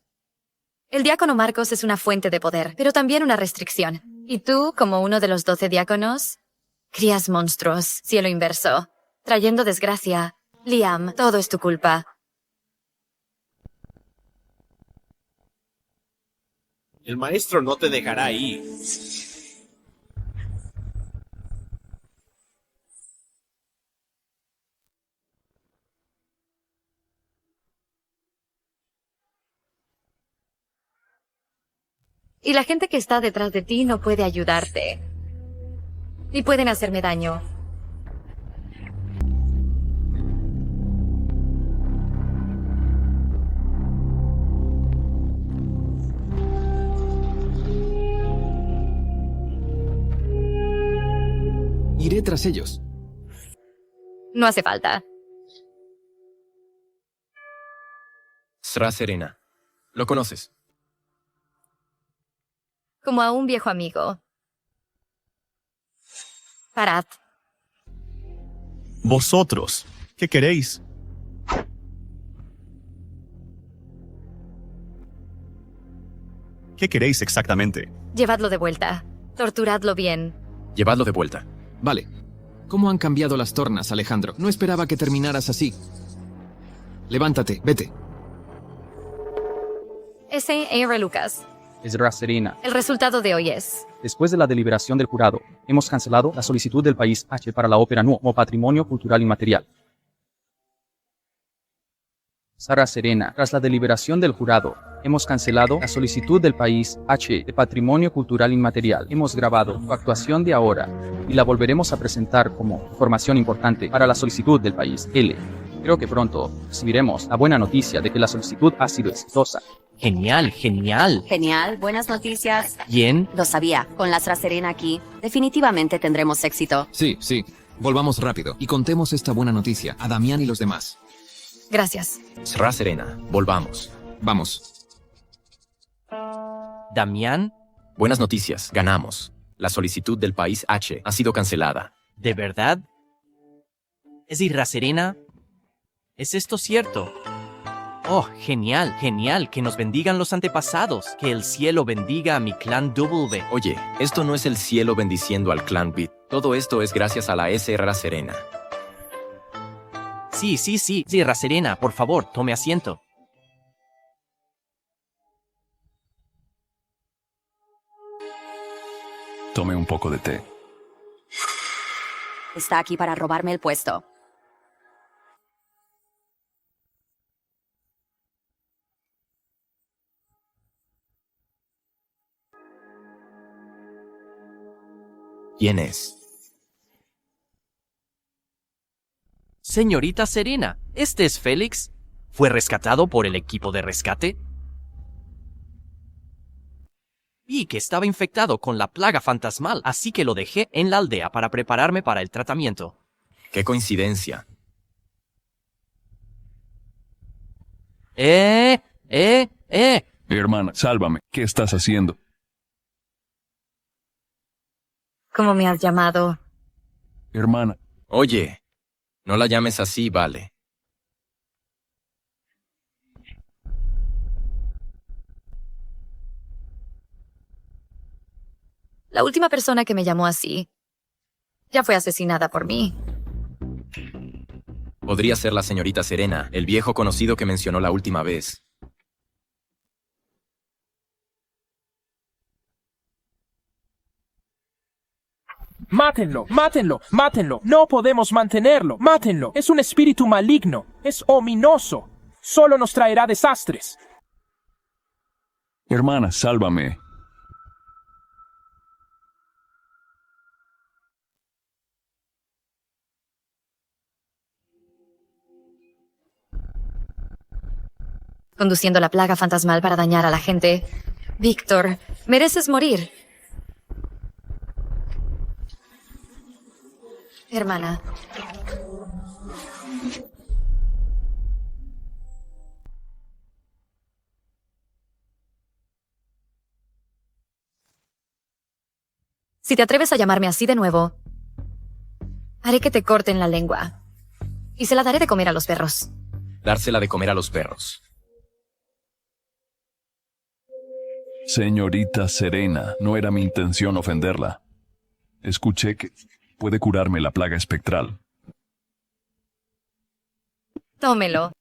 El diácono Marcos es una fuente de poder, pero también una restricción. Y tú, como uno de los 12 diáconos, crías monstruos, cielo inverso, trayendo desgracia. Liam, todo es tu culpa. El maestro no te dejará ir. Y la gente que está detrás de ti no puede ayudarte. Y pueden hacerme daño. Iré tras ellos. No hace falta. Sra Serena. ¿Lo conoces? Como a un viejo amigo. Parad. Vosotros, ¿qué queréis? ¿Qué queréis exactamente? Llevadlo de vuelta. Torturadlo bien. Llevadlo de vuelta. Vale. ¿Cómo han cambiado las tornas, Alejandro? No esperaba que terminaras así. Levántate, vete. S.R. Lucas. Sra Serena. El resultado de hoy es... Después de la deliberación del jurado, hemos cancelado la solicitud del país H para la ópera Nuo como patrimonio cultural inmaterial. Sra Serena, tras la deliberación del jurado, hemos cancelado la solicitud del país H de patrimonio cultural inmaterial. Hemos grabado tu actuación de ahora y la volveremos a presentar como información importante para la solicitud del país L. Creo que pronto recibiremos la buena noticia de que la solicitud ha sido exitosa. Genial, genial. Genial, buenas noticias. Bien. Lo sabía, con la Sra Serena aquí, definitivamente tendremos éxito. Sí, sí. Volvamos rápido y contemos esta buena noticia a Damián y los demás. Gracias. Sra Serena, volvamos. Vamos. Damián, Buenas noticias, ganamos. La solicitud del país H ha sido cancelada. ¿de verdad? ¿Es Sra Serena? ¿Es esto cierto? Oh, genial, genial, que nos bendigan los antepasados, que el cielo bendiga a mi clan W. Oye, esto no es el cielo bendiciendo al clan Beat. Todo esto es gracias a la Sra Serena. Sí, Sra Serena, por favor, tome asiento. Tome un poco de té. Está aquí para robarme el puesto. ¿Quién es? Señorita Serena, ¿este es Félix? ¿Fue rescatado por el equipo de rescate? Vi que estaba infectado con la plaga fantasmal, así que lo dejé en la aldea para prepararme para el tratamiento. ¡Qué coincidencia! Hermana, sálvame. ¿Qué estás haciendo? ¿Cómo me has llamado? Hermana. Oye, no la llames así, vale. La última persona que me llamó así ya fue asesinada por mí. Podría ser la señorita Serena, el viejo conocido que mencionó la última vez. ¡Mátenlo! ¡Mátenlo! ¡Mátenlo! ¡No podemos mantenerlo! ¡Mátenlo! Es un espíritu maligno. Es ominoso. solo nos traerá desastres. Hermana, sálvame. Conduciendo la plaga fantasmal para dañar a la gente. Víctor, mereces morir. Hermana. Si te atreves a llamarme así de nuevo, haré que te corten la lengua. Y se la daré de comer a los perros. Dársela de comer a los perros. Señorita Serena, no era mi intención ofenderla. Escuché que puede curarme la plaga espectral. Tómelo.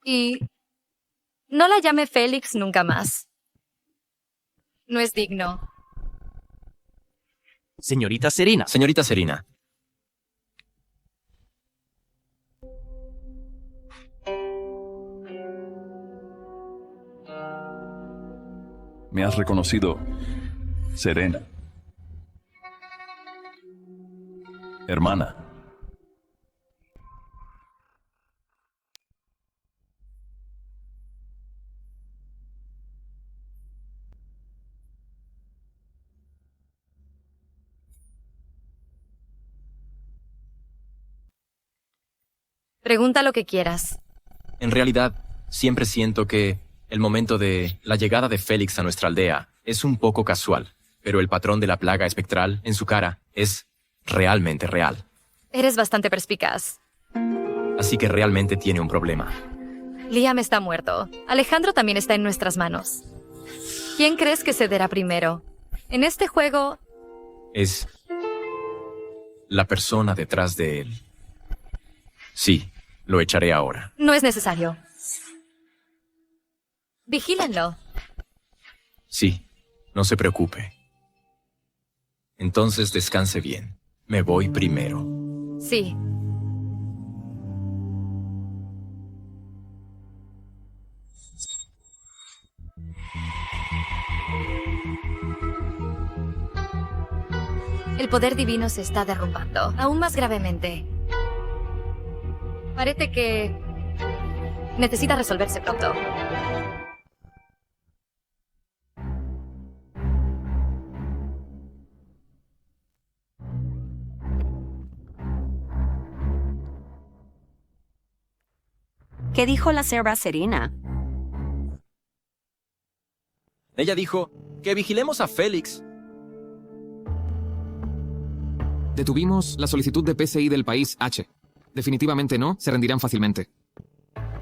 Y no la llame Félix nunca más. No es digno. Señorita Serena. Señorita Serena. Me has reconocido, Serena. Hermana. Pregunta lo que quieras. En realidad, siempre siento que el momento de la llegada de Félix a nuestra aldea es un poco casual, pero el patrón de la plaga espectral en su cara es realmente real. Eres bastante perspicaz. Así que realmente tiene un problema. Liam está muerto. Alejandro también está en nuestras manos. ¿Quién crees que cederá primero? En este juego... Es la persona detrás de él. Sí, lo echaré ahora. No es necesario. Vigílenlo. Sí, no se preocupe. Entonces descanse bien. Me voy primero. Sí. El poder divino se está derrumbando, aún más gravemente. Parece que necesita resolverse pronto. ¿Qué dijo la señora Serena? Ella dijo que vigilemos a Félix. Detuvimos la solicitud de PCI del país H. Definitivamente no, se rendirán fácilmente.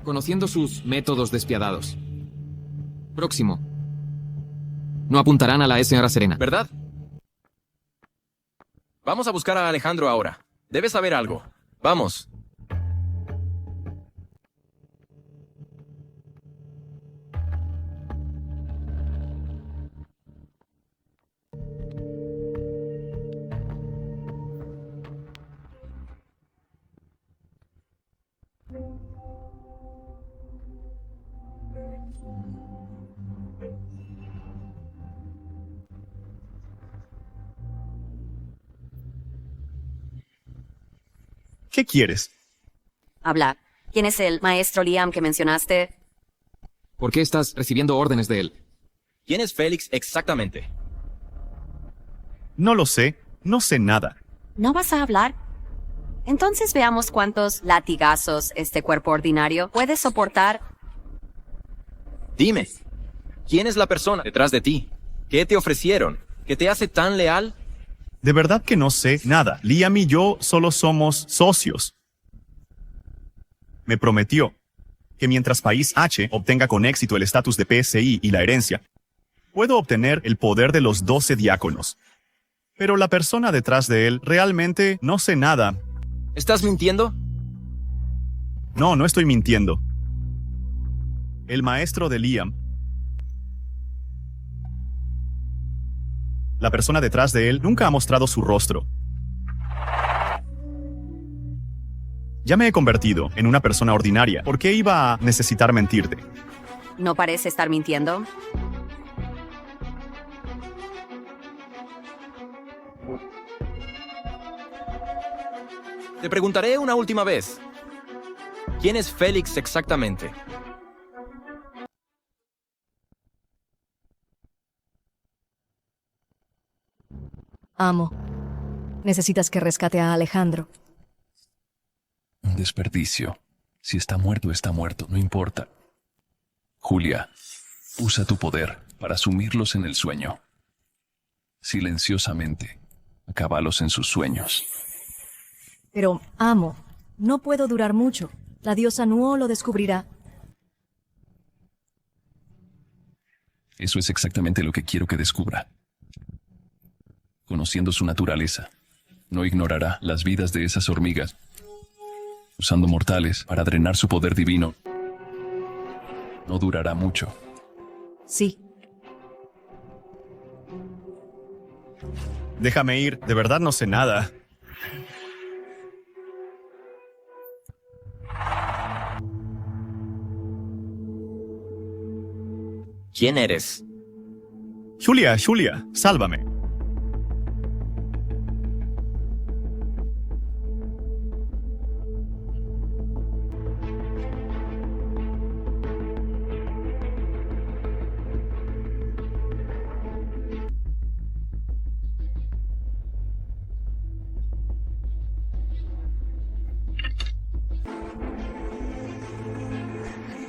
Conociendo sus métodos despiadados. Próximo. No apuntarán a la señora Serena. ¿Verdad? Vamos a buscar a Alejandro ahora. Debe saber algo. Vamos. ¿Qué quieres? Habla. ¿Quién es el maestro Liam que mencionaste? ¿Por qué estás recibiendo órdenes de él? ¿Quién es Félix exactamente? No lo sé. No sé nada. ¿No vas a hablar? Entonces veamos cuántos latigazos este cuerpo ordinario puede soportar. Dime, ¿quién es la persona detrás de ti? ¿Qué te ofrecieron? ¿Qué te hace tan leal? De verdad que no sé nada. Liam y yo solo somos socios. Me prometió que mientras País H obtenga con éxito el estatus de PSI y la herencia, puedo obtener el poder de los 12 diáconos. Pero la persona detrás de él realmente no sé nada. ¿Estás mintiendo? No, no estoy mintiendo. El maestro de Liam, la persona detrás de él, nunca ha mostrado su rostro. Ya me he convertido en una persona ordinaria. ¿Por qué iba a necesitar mentirte? ¿No parece estar mintiendo? Te preguntaré una última vez. ¿Quién es Félix exactamente? Amo. Necesitas que rescate a Alejandro. Un desperdicio. Si está muerto, no importa. Julia, usa tu poder para sumirlos en el sueño. Silenciosamente, acábalos en sus sueños. Pero, Amo, no puedo durar mucho. La diosa Nuo lo descubrirá. Eso es exactamente lo que quiero que descubra. Conociendo su naturaleza, no ignorará las vidas de esas hormigas, usando mortales para drenar su poder divino. No durará mucho. Sí. Déjame ir, de verdad no sé nada. ¿Quién eres? Julia, sálvame.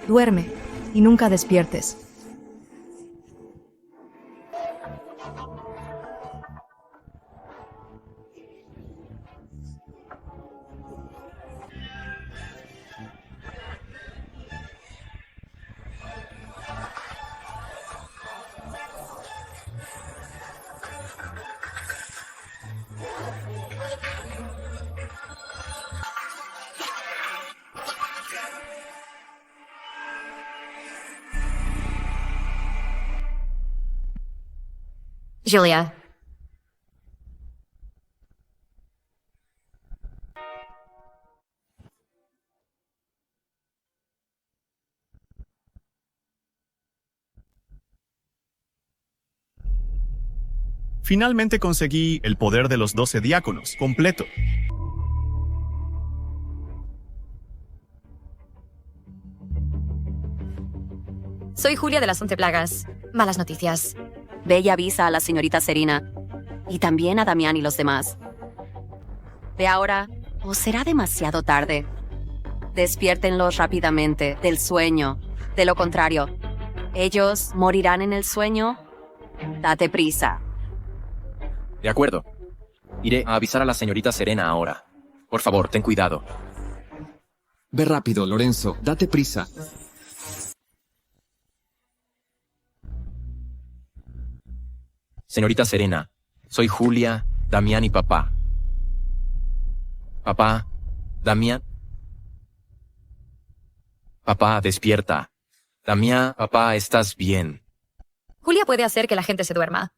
Duerme y nunca despiertes. Julia. Finalmente conseguí el poder de los 12 diáconos, completo. Soy Julia de las 11 plagas. Malas noticias. Ve y avisa a la señorita Serena. Y también a Damián y los demás. Ve ahora, o será demasiado tarde. Despiértenlos rápidamente del sueño. De lo contrario, ellos morirán en el sueño. Date prisa. De acuerdo. Iré a avisar a la señorita Serena ahora. Por favor, ten cuidado. Ve rápido, Lorenzo. Date prisa. Señorita Serena, soy Julia, Damián y papá. Papá, Damián. Papá, despierta. Damián, papá, ¿estás bien? Julia puede hacer que la gente se duerma.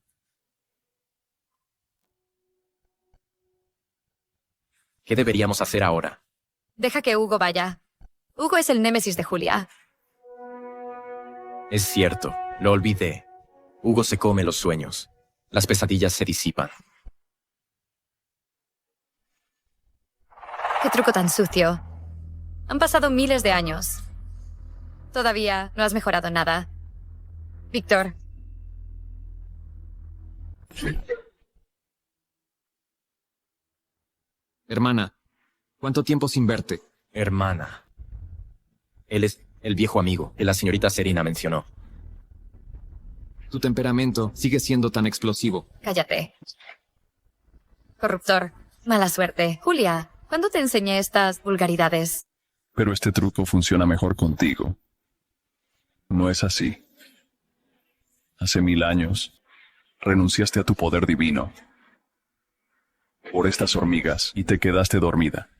¿Qué deberíamos hacer ahora? Deja que Hugo vaya. Hugo es el némesis de Julia. Es cierto, lo olvidé. Hugo se come los sueños. Las pesadillas se disipan. Qué truco tan sucio. Han pasado miles de años. Todavía no has mejorado nada. Víctor. Hermana, ¿cuánto tiempo sin verte? Hermana. Él es el viejo amigo que la señorita Serena mencionó. Tu temperamento sigue siendo tan explosivo. Cállate. Corruptor. Mala suerte. Julia, ¿cuándo te enseñé estas vulgaridades? Pero este truco funciona mejor contigo. No es así. Hace 1000 años, renunciaste a tu poder divino por estas hormigas y te quedaste dormida.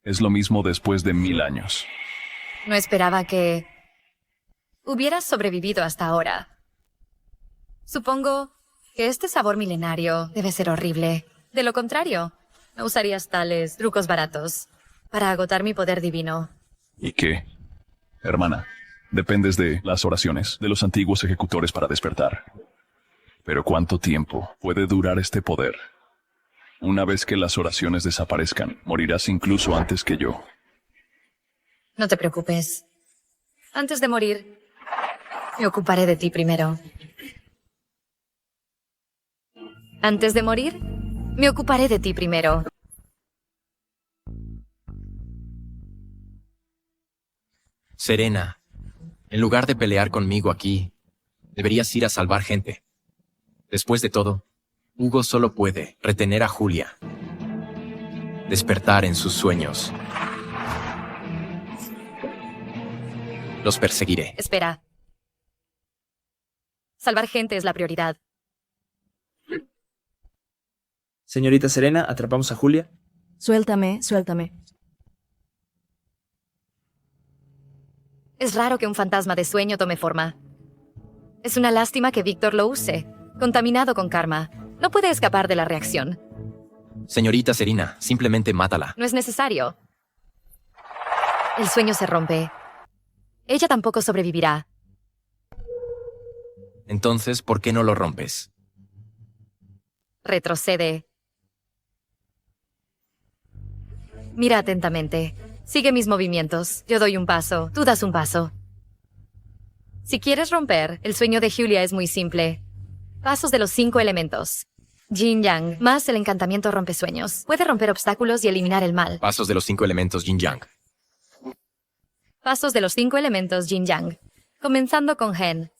Es lo mismo después de 1000 años. No esperaba que hubieras sobrevivido hasta ahora. Supongo que este sabor milenario debe ser horrible. De lo contrario, no usarías tales trucos baratos. para agotar mi poder divino. ¿Y qué? Hermana, dependes de las oraciones de los antiguos ejecutores para despertar. Pero ¿cuánto tiempo puede durar este poder? Una vez que las oraciones desaparezcan, morirás incluso antes que yo. No te preocupes. Antes de morir, me ocuparé de ti primero. Antes de morir, me ocuparé de ti primero. Serena, en lugar de pelear conmigo aquí, deberías ir a salvar gente. Después de todo, Hugo solo puede retener a Julia, despertar en sus sueños. Los perseguiré. Espera. Salvar gente es la prioridad. Señorita Serena, ¿atrapamos a Julia? Suéltame, suéltame. Es raro que un fantasma de sueño tome forma. Es una lástima que Víctor lo use, contaminado con karma. No puede escapar de la reacción. Señorita Serena, simplemente mátala. No es necesario. El sueño se rompe. Ella tampoco sobrevivirá. Entonces, ¿por qué no lo rompes? Retrocede. Mira atentamente. Sigue mis movimientos. Yo doy un paso, tú das un paso. Si quieres romper, el sueño de Julia es muy simple. Pasos de los 5 elementos. Yin Yang, más el encantamiento rompesueños. Puede romper obstáculos y eliminar el mal. Pasos de los 5 elementos Yin Yang. Pasos de los 5 elementos Yin Yang. Comenzando con Gen.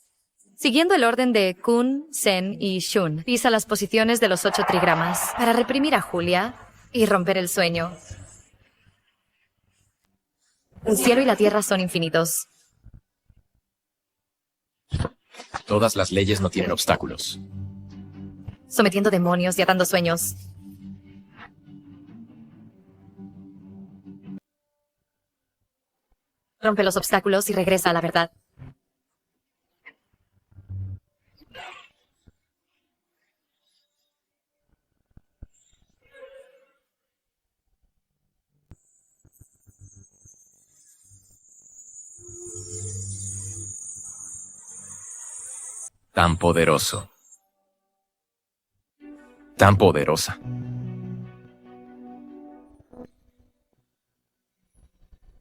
Siguiendo el orden de Kun, Sen y Shun, pisa las posiciones de los 8 trigramas para reprimir a Julia y romper el sueño. El cielo y la tierra son infinitos. Todas las leyes no tienen obstáculos. Sometiendo demonios y atando sueños. Rompe los obstáculos y regresa a la verdad. Tan poderoso. Tan poderosa.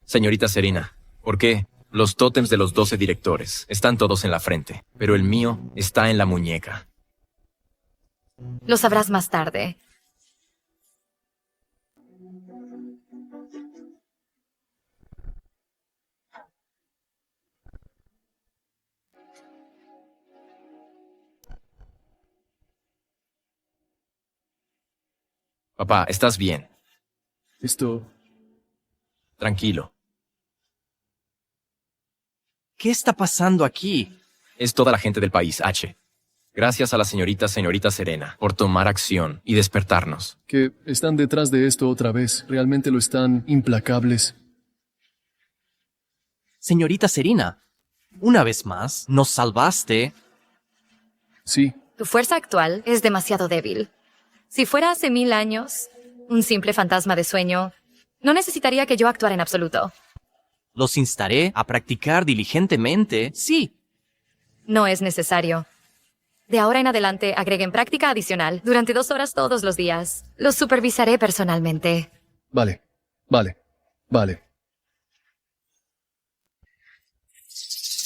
Señorita Serena, ¿por qué? Los tótems de los 12 directores están todos en la frente, pero el mío está en la muñeca. Lo sabrás más tarde. Papá, ¿estás bien? Esto... Tranquilo. ¿Qué está pasando aquí? Es toda la gente del país H. Gracias a la señorita Serena por tomar acción y despertarnos. Que están detrás de esto otra vez. Realmente lo están implacables. Señorita Serena, una vez más, nos salvaste. Sí. Tu fuerza actual es demasiado débil. Si fuera hace 1000 años, un simple fantasma de sueño, no necesitaría que yo actuara en absoluto. Los instaré a practicar diligentemente, sí. No es necesario. De ahora en adelante agreguen práctica adicional durante 2 horas todos los días. Los supervisaré personalmente. Vale.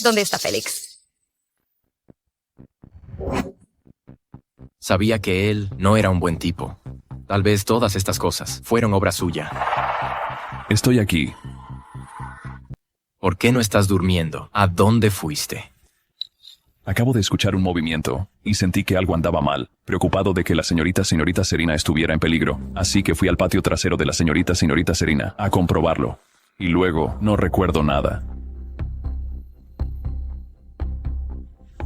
¿Dónde está Félix? Sabía que él no era un buen tipo. Tal vez todas estas cosas fueron obra suya. Estoy aquí. ¿Por qué no estás durmiendo? ¿A dónde fuiste? Acabo de escuchar un movimiento y sentí que algo andaba mal, preocupado de que la señorita Serena estuviera en peligro. Así que fui al patio trasero de la señorita Serena a comprobarlo. Y luego no recuerdo nada.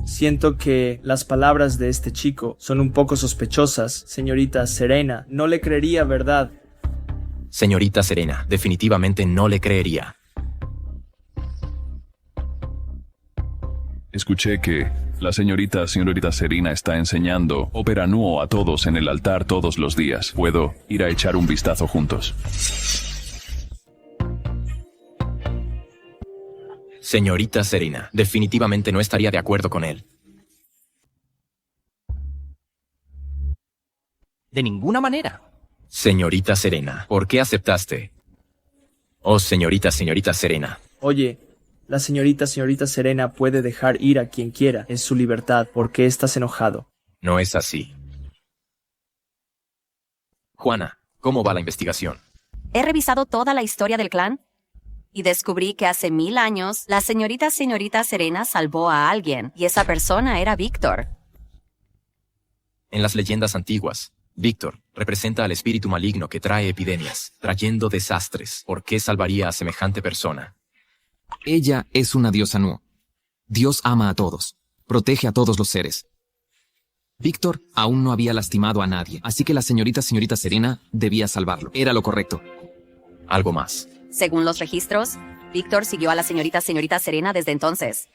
Siento que las palabras de este chico son un poco sospechosas, señorita Serena. No le creería, ¿verdad? Señorita Serena, definitivamente no le creería. Escuché que la señorita Serena está enseñando ópera nuo a todos en el altar todos los días. ¿Puedo ir a echar un vistazo juntos? Señorita Serena, definitivamente no estaría de acuerdo con él. De ninguna manera. Señorita Serena, ¿por qué aceptaste? Oh, señorita Serena. Oye, la señorita Serena puede dejar ir a quien quiera, es su libertad. ¿Por qué estás enojado? No es así. Juana, ¿cómo va la investigación? He revisado toda la historia del clan y descubrí que hace 1000 años la señorita Serena salvó a alguien y esa persona era Víctor. En las leyendas antiguas, Víctor representa al espíritu maligno que trae epidemias, trayendo desastres. ¿Por qué salvaría a semejante persona? Ella es una diosa Nu. Dios ama a todos, protege a todos los seres. Víctor aún no había lastimado a nadie, así que la señorita Serena debía salvarlo. Era lo correcto. Algo más. Según los registros, Víctor siguió a la señorita Serena desde entonces.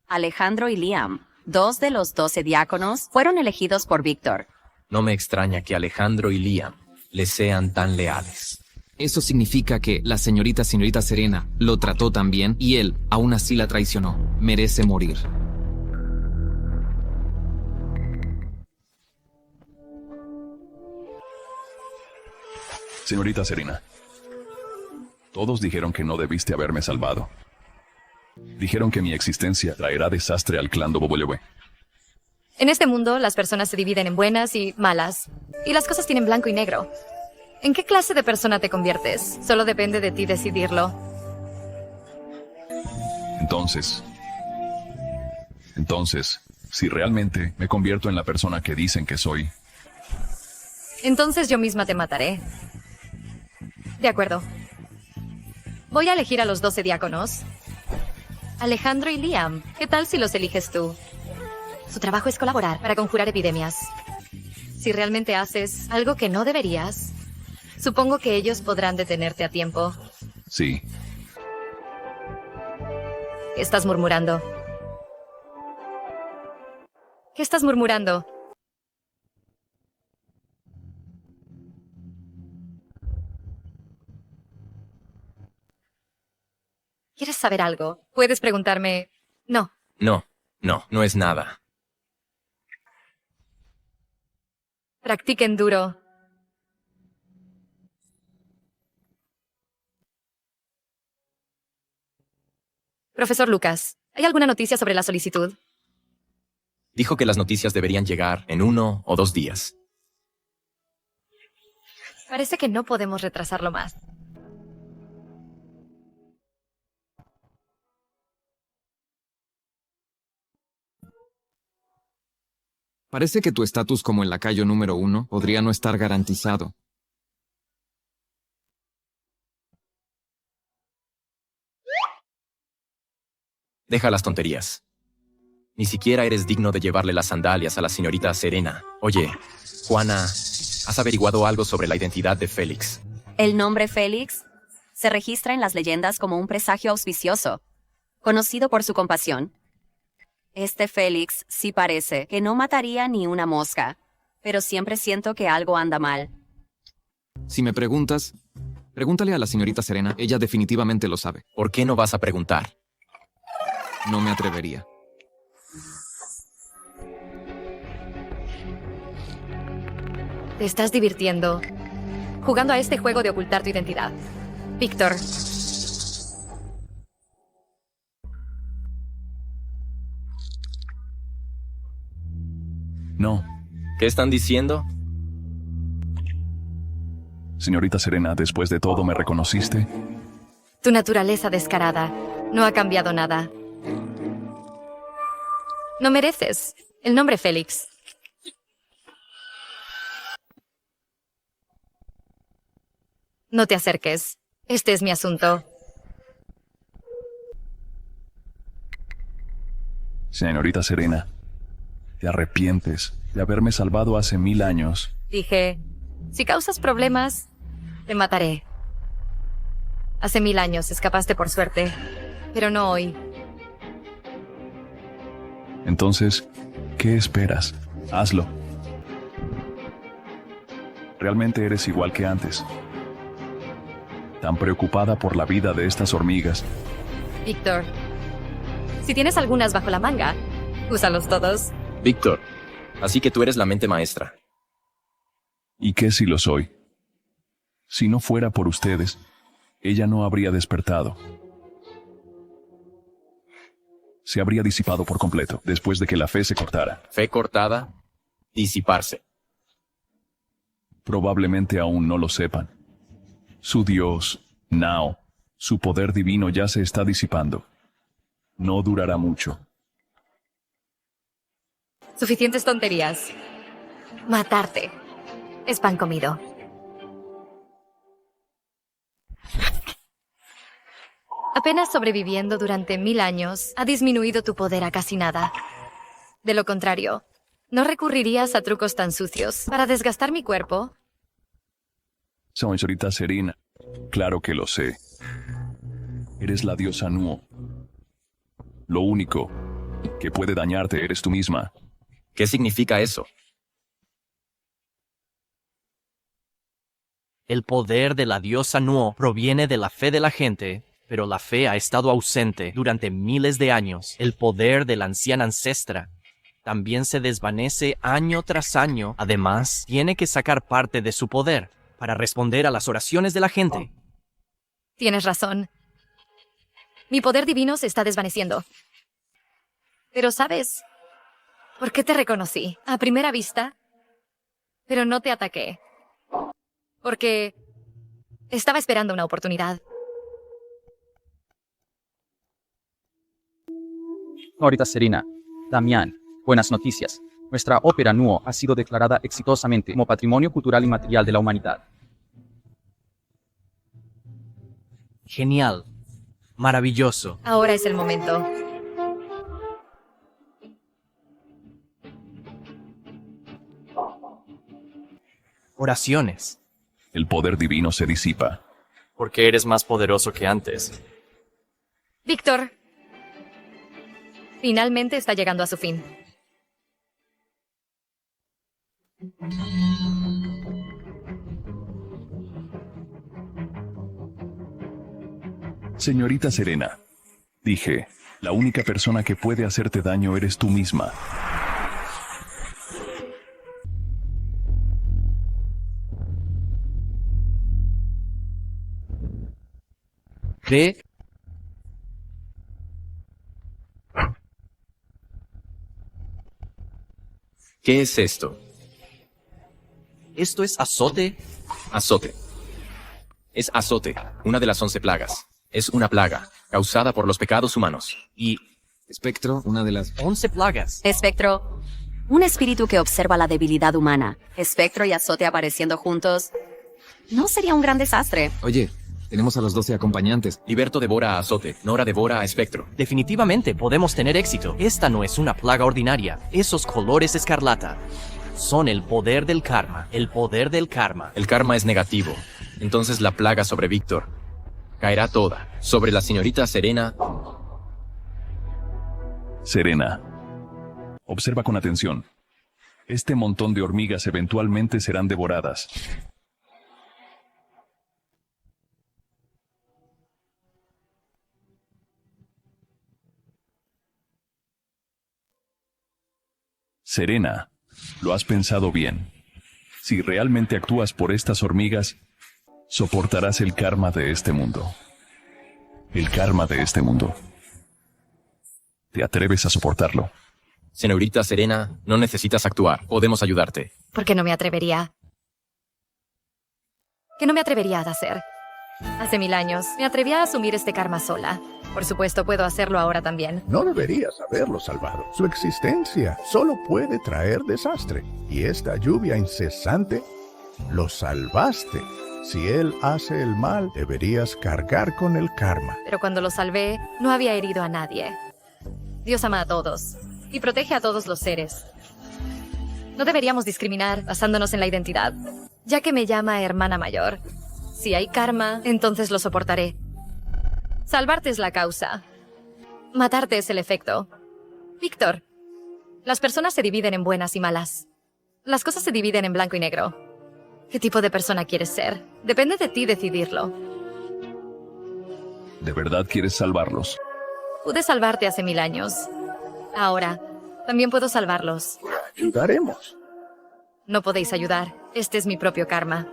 Alejandro y Liam, 2 de los 12 diáconos, fueron elegidos por Víctor. No me extraña que Alejandro y Liam le sean tan leales. Eso significa que la señorita Serena lo trató tan bien y él aún así la traicionó. Merece morir. Señorita Serena, todos dijeron que no debiste haberme salvado. Dijeron que mi existencia traerá desastre al clan Dobobolewe. En este mundo, las personas se dividen en buenas y malas, y las cosas tienen blanco y negro. ¿En qué clase de persona te conviertes? Solo depende de ti decidirlo. Entonces, si realmente me convierto en la persona que dicen que soy, Entonces yo misma te mataré. De acuerdo. Voy a elegir a los 12 diáconos. Alejandro y Liam, ¿qué tal si los eliges tú? Su trabajo es colaborar para conjurar epidemias. Si realmente haces algo que no deberías, supongo que ellos podrán detenerte a tiempo. sí. ¿Qué estás murmurando? ¿Qué estás murmurando? ¿Quieres saber algo? Puedes preguntarme... No. No es nada. Practiquen duro. Profesor Lucas, ¿hay alguna noticia sobre la solicitud? Dijo que las noticias deberían llegar en 1 o 2 días. Parece que no podemos retrasarlo más. Parece que tu estatus como el lacayo número 1 podría no estar garantizado. Deja las tonterías. Ni siquiera eres digno de llevarle las sandalias a la señorita Serena. Oye, Juana, ¿has averiguado algo sobre la identidad de Félix? El nombre Félix se registra en las leyendas como un presagio auspicioso, conocido por su compasión. Este Félix sí parece que no mataría ni una mosca, pero siempre siento que algo anda mal. Si me preguntas, pregúntale a la señorita Serena. Ella definitivamente lo sabe. ¿Por qué no vas a preguntar? No me atrevería. Te estás divirtiendo, jugando a este juego de ocultar tu identidad. Víctor. No. ¿Qué están diciendo? Señorita Serena, después de todo me reconociste. Tu naturaleza descarada no ha cambiado nada. No mereces el nombre Félix. No te acerques. Este es mi asunto. Señorita Serena, ¿te arrepientes de haberme salvado hace 1000 años? Dije, si causas problemas, te mataré. Hace 1000 años escapaste por suerte, pero no hoy. Entonces, ¿qué esperas? Hazlo. Realmente eres igual que antes. Tan preocupada por la vida de estas hormigas. Víctor, Si tienes algunas bajo la manga, úsalos todos. Víctor, así que tú eres la mente maestra. ¿Y qué si lo soy? Si no fuera por ustedes, ella no habría despertado. Se habría disipado por completo después de que la fe se cortara. Fe cortada, disiparse. Probablemente aún no lo sepan. Su Dios, Nao, su poder divino ya se está disipando. No durará mucho. Suficientes tonterías. Matarte. Es pan comido. Apenas sobreviviendo durante 1000 años, ha disminuido tu poder a casi nada. De lo contrario, ¿no recurrirías a trucos tan sucios para desgastar mi cuerpo? Señorita Serena, claro que lo sé. Eres la diosa Nuo. Lo único que puede dañarte eres tú misma. ¿Qué significa eso? El poder de la diosa Nuo proviene de la fe de la gente, pero la fe ha estado ausente durante miles de años. El poder de la anciana ancestra también se desvanece año tras año. Además, tiene que sacar parte de su poder para responder a las oraciones de la gente. Tienes razón. Mi poder divino se está desvaneciendo. Pero ¿sabes por qué te reconocí? A primera vista, pero no te ataqué. Porque estaba esperando una oportunidad. Señorita Serena, Damián, buenas noticias. Nuestra ópera Nuo ha sido declarada exitosamente como Patrimonio Cultural Inmaterial de la Humanidad. Genial. Maravilloso. Ahora es el momento. Oraciones. El poder divino se disipa. Porque eres más poderoso que antes. Víctor. Finalmente está llegando a su fin. Señorita Serena, dije, la única persona que puede hacerte daño eres tú misma. ¿Qué? ¿Qué es esto? ¿Esto es azote? Azote. Es azote, una de las 11 plagas. Es una plaga, causada por los pecados humanos. Y... Espectro, una de las 11 plagas. Espectro, un espíritu que observa la debilidad humana. Espectro y azote apareciendo juntos. ¿No sería un gran desastre? Oye, tenemos a los 12 acompañantes. Liberto devora a azote, Nora devora a espectro. Definitivamente podemos tener éxito. Esta no es una plaga ordinaria. Esos colores escarlata son el poder del karma. El poder del karma. El karma es negativo. Entonces la plaga sobre Víctor caerá toda. Sobre la señorita Serena. Serena, observa con atención. Este montón de hormigas eventualmente serán devoradas. Serena, lo has pensado bien. Si realmente actúas por estas hormigas, soportarás el karma de este mundo. El karma de este mundo. ¿Te atreves a soportarlo? Señorita Serena, no necesitas actuar. Podemos ayudarte. ¿Por qué no me atrevería? ¿Qué no me atrevería a hacer? Hace 1000 años me atreví a asumir este karma sola. Por supuesto, puedo hacerlo ahora también. No deberías haberlo salvado. Su existencia solo puede traer desastre. Y esta lluvia incesante, lo salvaste. Si él hace el mal, deberías cargar con el karma. Pero cuando lo salvé, no había herido a nadie. Dios ama a todos y protege a todos los seres. No deberíamos discriminar basándonos en la identidad, ya que me llama hermana mayor. Si hay karma, entonces lo soportaré. Salvarte es la causa. Matarte es el efecto. Víctor, las personas se dividen en buenas y malas. Las cosas se dividen en blanco y negro. ¿Qué tipo de persona quieres ser? Depende de ti decidirlo. ¿De verdad quieres salvarlos? Pude salvarte hace 1000 años. Ahora, también puedo salvarlos. Ayudaremos. No podéis ayudar. Este es mi propio karma.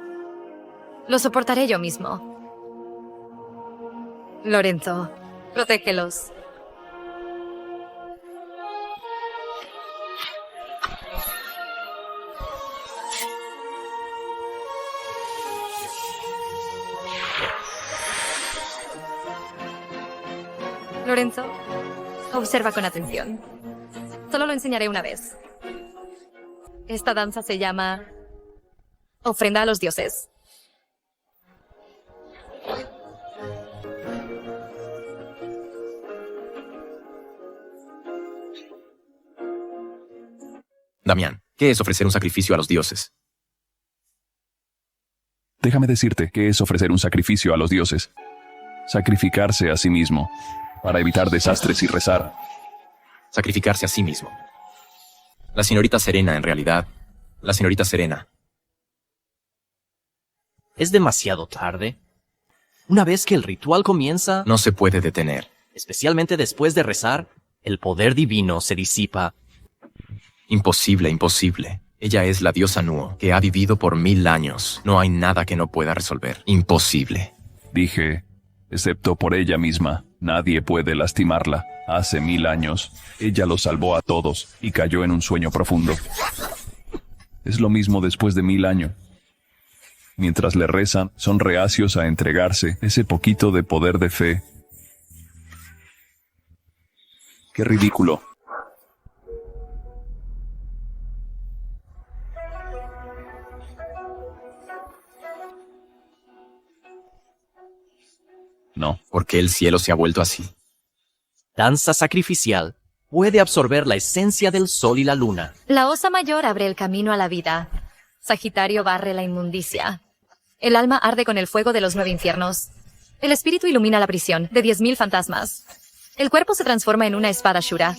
Lo soportaré yo mismo. Lorenzo, protégelos. Lorenzo, observa con atención. Solo lo enseñaré una vez. Esta danza se llama Ofrenda a los dioses. Damián, ¿qué es ofrecer un sacrificio a los dioses? Déjame decirte que es ofrecer un sacrificio a los dioses. Sacrificarse a sí mismo, para evitar desastres y rezar. Sacrificarse a sí mismo. La señorita Serena, en realidad. La señorita Serena. ¿Es demasiado tarde? Una vez que el ritual comienza, No se puede detener. especialmente después de rezar, el poder divino se disipa. Imposible, imposible. Ella es la diosa Nuo, que ha vivido por 1000 años. No hay nada que no pueda resolver. Imposible. Dije, excepto por ella misma, nadie puede lastimarla. Hace 1000 años, ella los salvó a todos y cayó en un sueño profundo. Es lo mismo después de 1000 años. Mientras le rezan, son reacios a entregarse ese poquito de poder de fe. ¡Qué ridículo! No. ¿Por qué el cielo se ha vuelto así? Danza sacrificial puede absorber la esencia del sol y la luna. La osa mayor abre el camino a la vida. Sagitario barre la inmundicia. El alma arde con el fuego de los 9 infiernos. El espíritu ilumina la prisión de 10.000 fantasmas. El cuerpo se transforma en una espada Shura,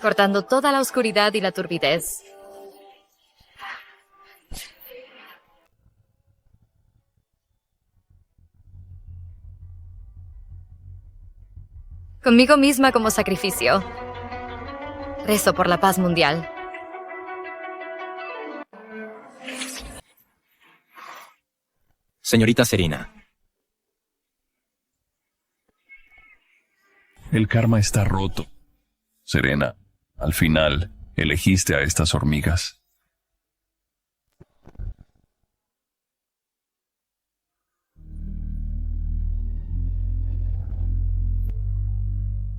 cortando toda la oscuridad y la turbidez. Conmigo misma como sacrificio. Rezo por la paz mundial. Señorita Serena. El karma está roto. Serena, al final, elegiste a estas hormigas.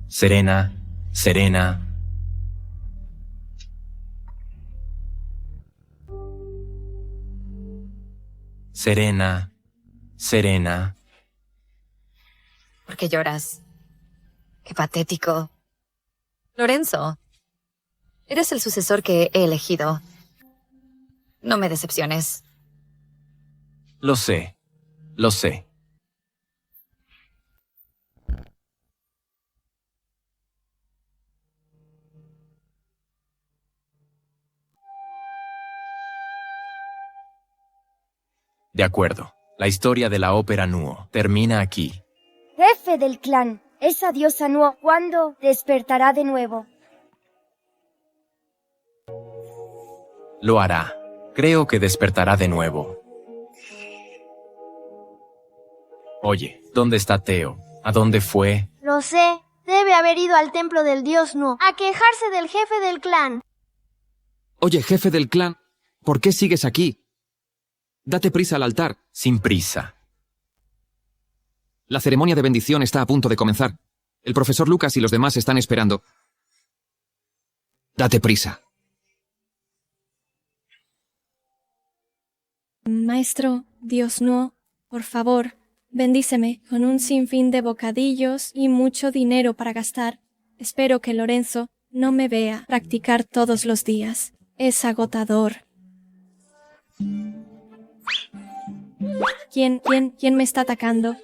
Serena, Serena. Serena, Serena. ¿Por qué lloras? Qué patético. Lorenzo, eres el sucesor que he elegido. No me decepciones. Lo sé, lo sé. De acuerdo. La historia de la ópera Nuo termina aquí. Jefe del clan, esa diosa Nuo, ¿cuándo despertará de nuevo? Lo hará. Creo que despertará de nuevo. Oye, ¿dónde está Teo? ¿A dónde fue? Lo sé. Debe haber ido al templo del dios Nuo a quejarse del jefe del clan. Oye, jefe del clan, ¿por qué sigues aquí? Date prisa al altar. Sin prisa. La ceremonia de bendición está a punto de comenzar. El profesor Lucas y los demás están esperando. Date prisa. Maestro, Dios Nuo, por favor, bendíceme con un sinfín de bocadillos y mucho dinero para gastar. Espero que Lorenzo no me vea practicar todos los días. Es agotador. ¿Quién me está atacando?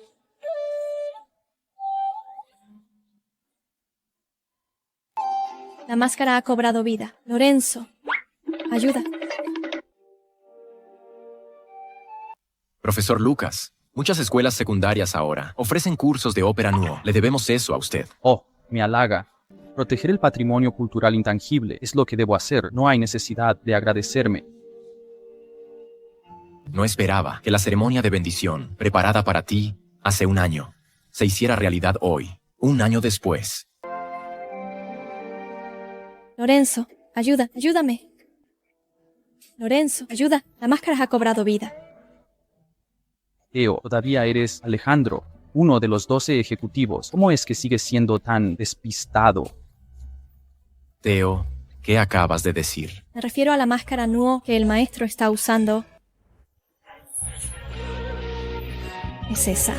La máscara ha cobrado vida. Lorenzo, ayuda. Profesor Lucas, muchas escuelas secundarias ahora ofrecen cursos de ópera Nuo. Le debemos eso a usted. Oh, Me halaga. Proteger el patrimonio cultural intangible es lo que debo hacer. No hay necesidad de agradecerme. No esperaba que la ceremonia de bendición, preparada para ti hace un año, se hiciera realidad hoy, un año después. Lorenzo, ayúdame. Lorenzo, ayuda. La máscara ha cobrado vida. Teo, todavía eres Alejandro, uno de los 12 ejecutivos. ¿Cómo es que sigues siendo tan despistado? Teo, ¿qué acabas de decir? Me refiero a la máscara Nuo que el maestro está usando. Es esa.